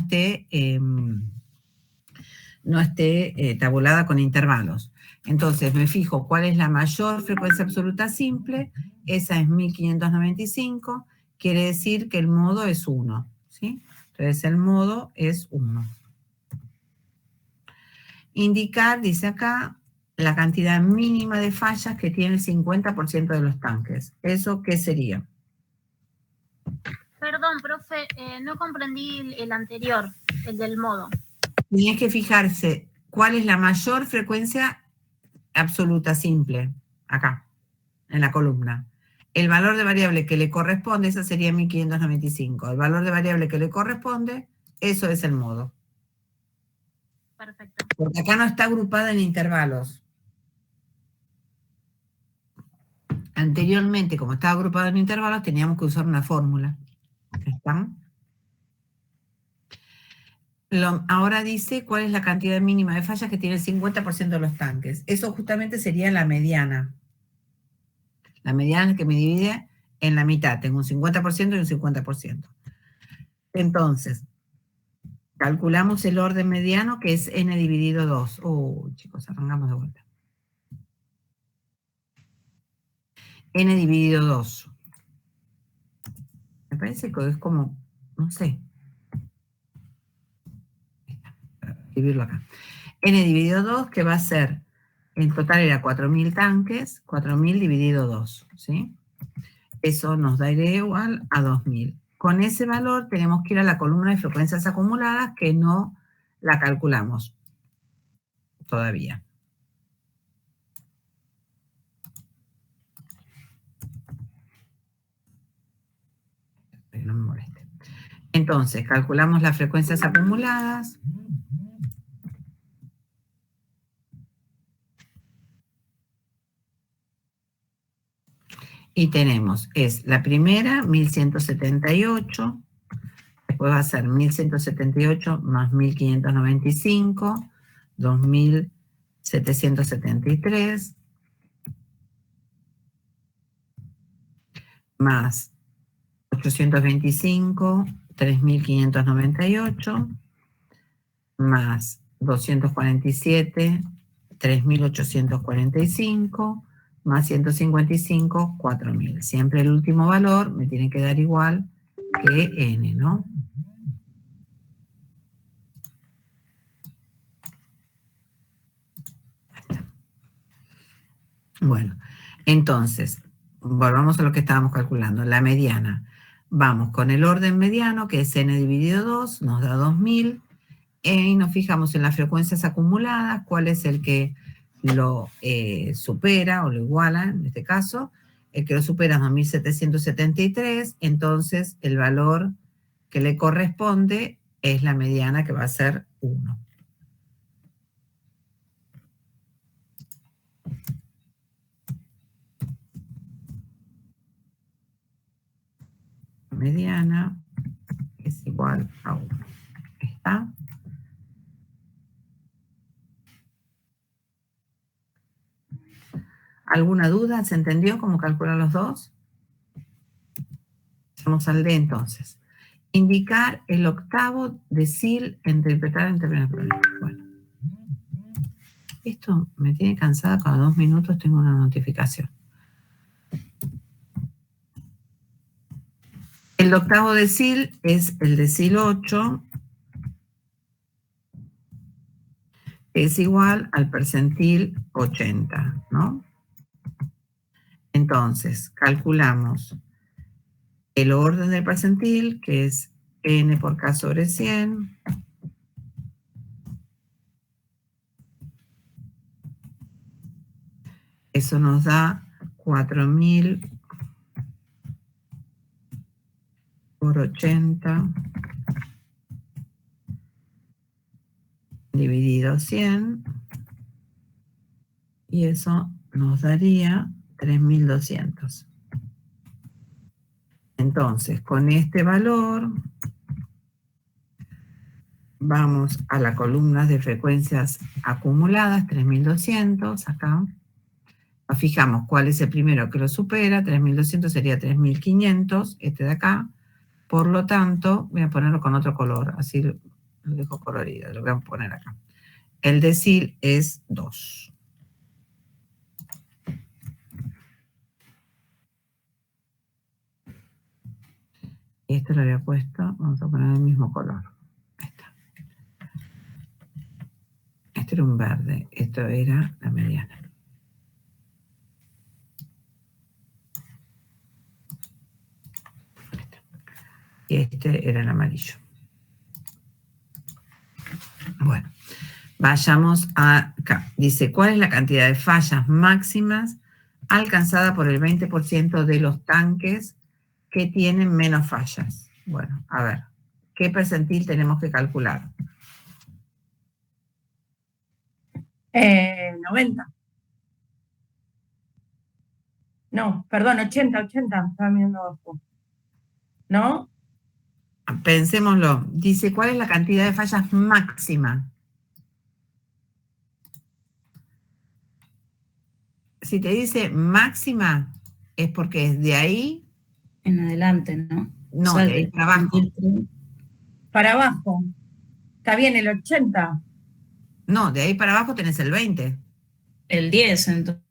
Speaker 1: esté tabulada con intervalos. Entonces, me fijo cuál es la mayor frecuencia absoluta simple, esa es 1595, quiere decir que el modo es 1, ¿sí? Entonces, el modo es 1. Indicar, dice acá, la cantidad mínima de fallas que tiene el 50% de los tanques. ¿Eso qué sería?
Speaker 10: Perdón, profe, no comprendí el anterior, el del modo.
Speaker 1: Tienes que fijarse cuál es la mayor frecuencia absoluta simple, acá, en la columna. El valor de variable que le corresponde, esa sería 1595. El valor de variable que le corresponde, eso es el modo.
Speaker 10: Perfecto.
Speaker 1: Porque acá no está agrupada en intervalos. Anteriormente, como estaba agrupado en intervalos, teníamos que usar una fórmula. ¿Están? Ahora dice cuál es la cantidad mínima de fallas que tiene el 50% de los tanques. Eso justamente sería la mediana. La mediana es que me divide en la mitad. Tengo un 50% y un 50%. Entonces, calculamos el orden mediano, que es n dividido 2. Chicos, arrancamos de vuelta. N dividido 2. Me parece que es como, no sé. Escribirlo acá. N dividido 2, que va a ser, en total era 4.000 tanques, 4.000 dividido 2, ¿sí? Eso nos daría igual a 2.000. Con ese valor tenemos que ir a la columna de frecuencias acumuladas, que no la calculamos todavía. No me moleste. Entonces, calculamos las frecuencias acumuladas. Y tenemos, es la primera, 1178, después va a ser 1178 más 1595, 2773, más 825, 3.598, más 247, 3.845, más 155, 4.000. Siempre el último valor me tiene que dar igual que n, ¿no? Bueno, entonces, volvamos a lo que estábamos calculando. La mediana. Vamos con el orden mediano, que es n dividido 2, nos da 2.000. Y nos fijamos en las frecuencias acumuladas, cuál es el que lo supera o lo iguala, en este caso. El que lo supera es 2.773, entonces el valor que le corresponde es la mediana, que va a ser 1. Mediana es igual a 1. ¿Está? ¿Alguna duda? ¿Se entendió cómo calcular los dos? Vamos al D entonces. Indicar el octavo decil e interpretar en términos problemas. Bueno. Esto me tiene cansada, cada 2 minutos tengo una notificación. El octavo decil es el decil 8, es igual al percentil 80, ¿no? Entonces, calculamos el orden del percentil, que es n por k sobre 100, eso nos da 4.000 por 80 dividido 100, y eso nos daría 3.200. Entonces, con este valor, vamos a la columna de frecuencias acumuladas, 3.200, acá. Nos fijamos cuál es el primero que lo supera, 3.200 sería 3.500, este de acá. Por lo tanto, voy a ponerlo con otro color, así lo dejo colorido, lo voy a poner acá. El decil es 2. Y esto lo había puesto, vamos a poner el mismo color. Ahí está. Este era un verde, esto era la mediana. Y este era el amarillo. Bueno, vayamos acá. Dice, ¿cuál es la cantidad de fallas máximas alcanzada por el 20% de los tanques que tienen menos fallas? Bueno, a ver, ¿qué percentil tenemos que calcular?
Speaker 7: 90. No, perdón, 80, estaba mirando abajo. ¿No?
Speaker 1: Pensémoslo. Dice, ¿cuál es la cantidad de fallas máxima? Si te dice máxima, es porque es de ahí
Speaker 2: en adelante, ¿no?
Speaker 1: No, de ahí para abajo.
Speaker 7: Para abajo. Está bien, el 80.
Speaker 1: No, de ahí para abajo tenés el 20.
Speaker 2: El 10, entonces.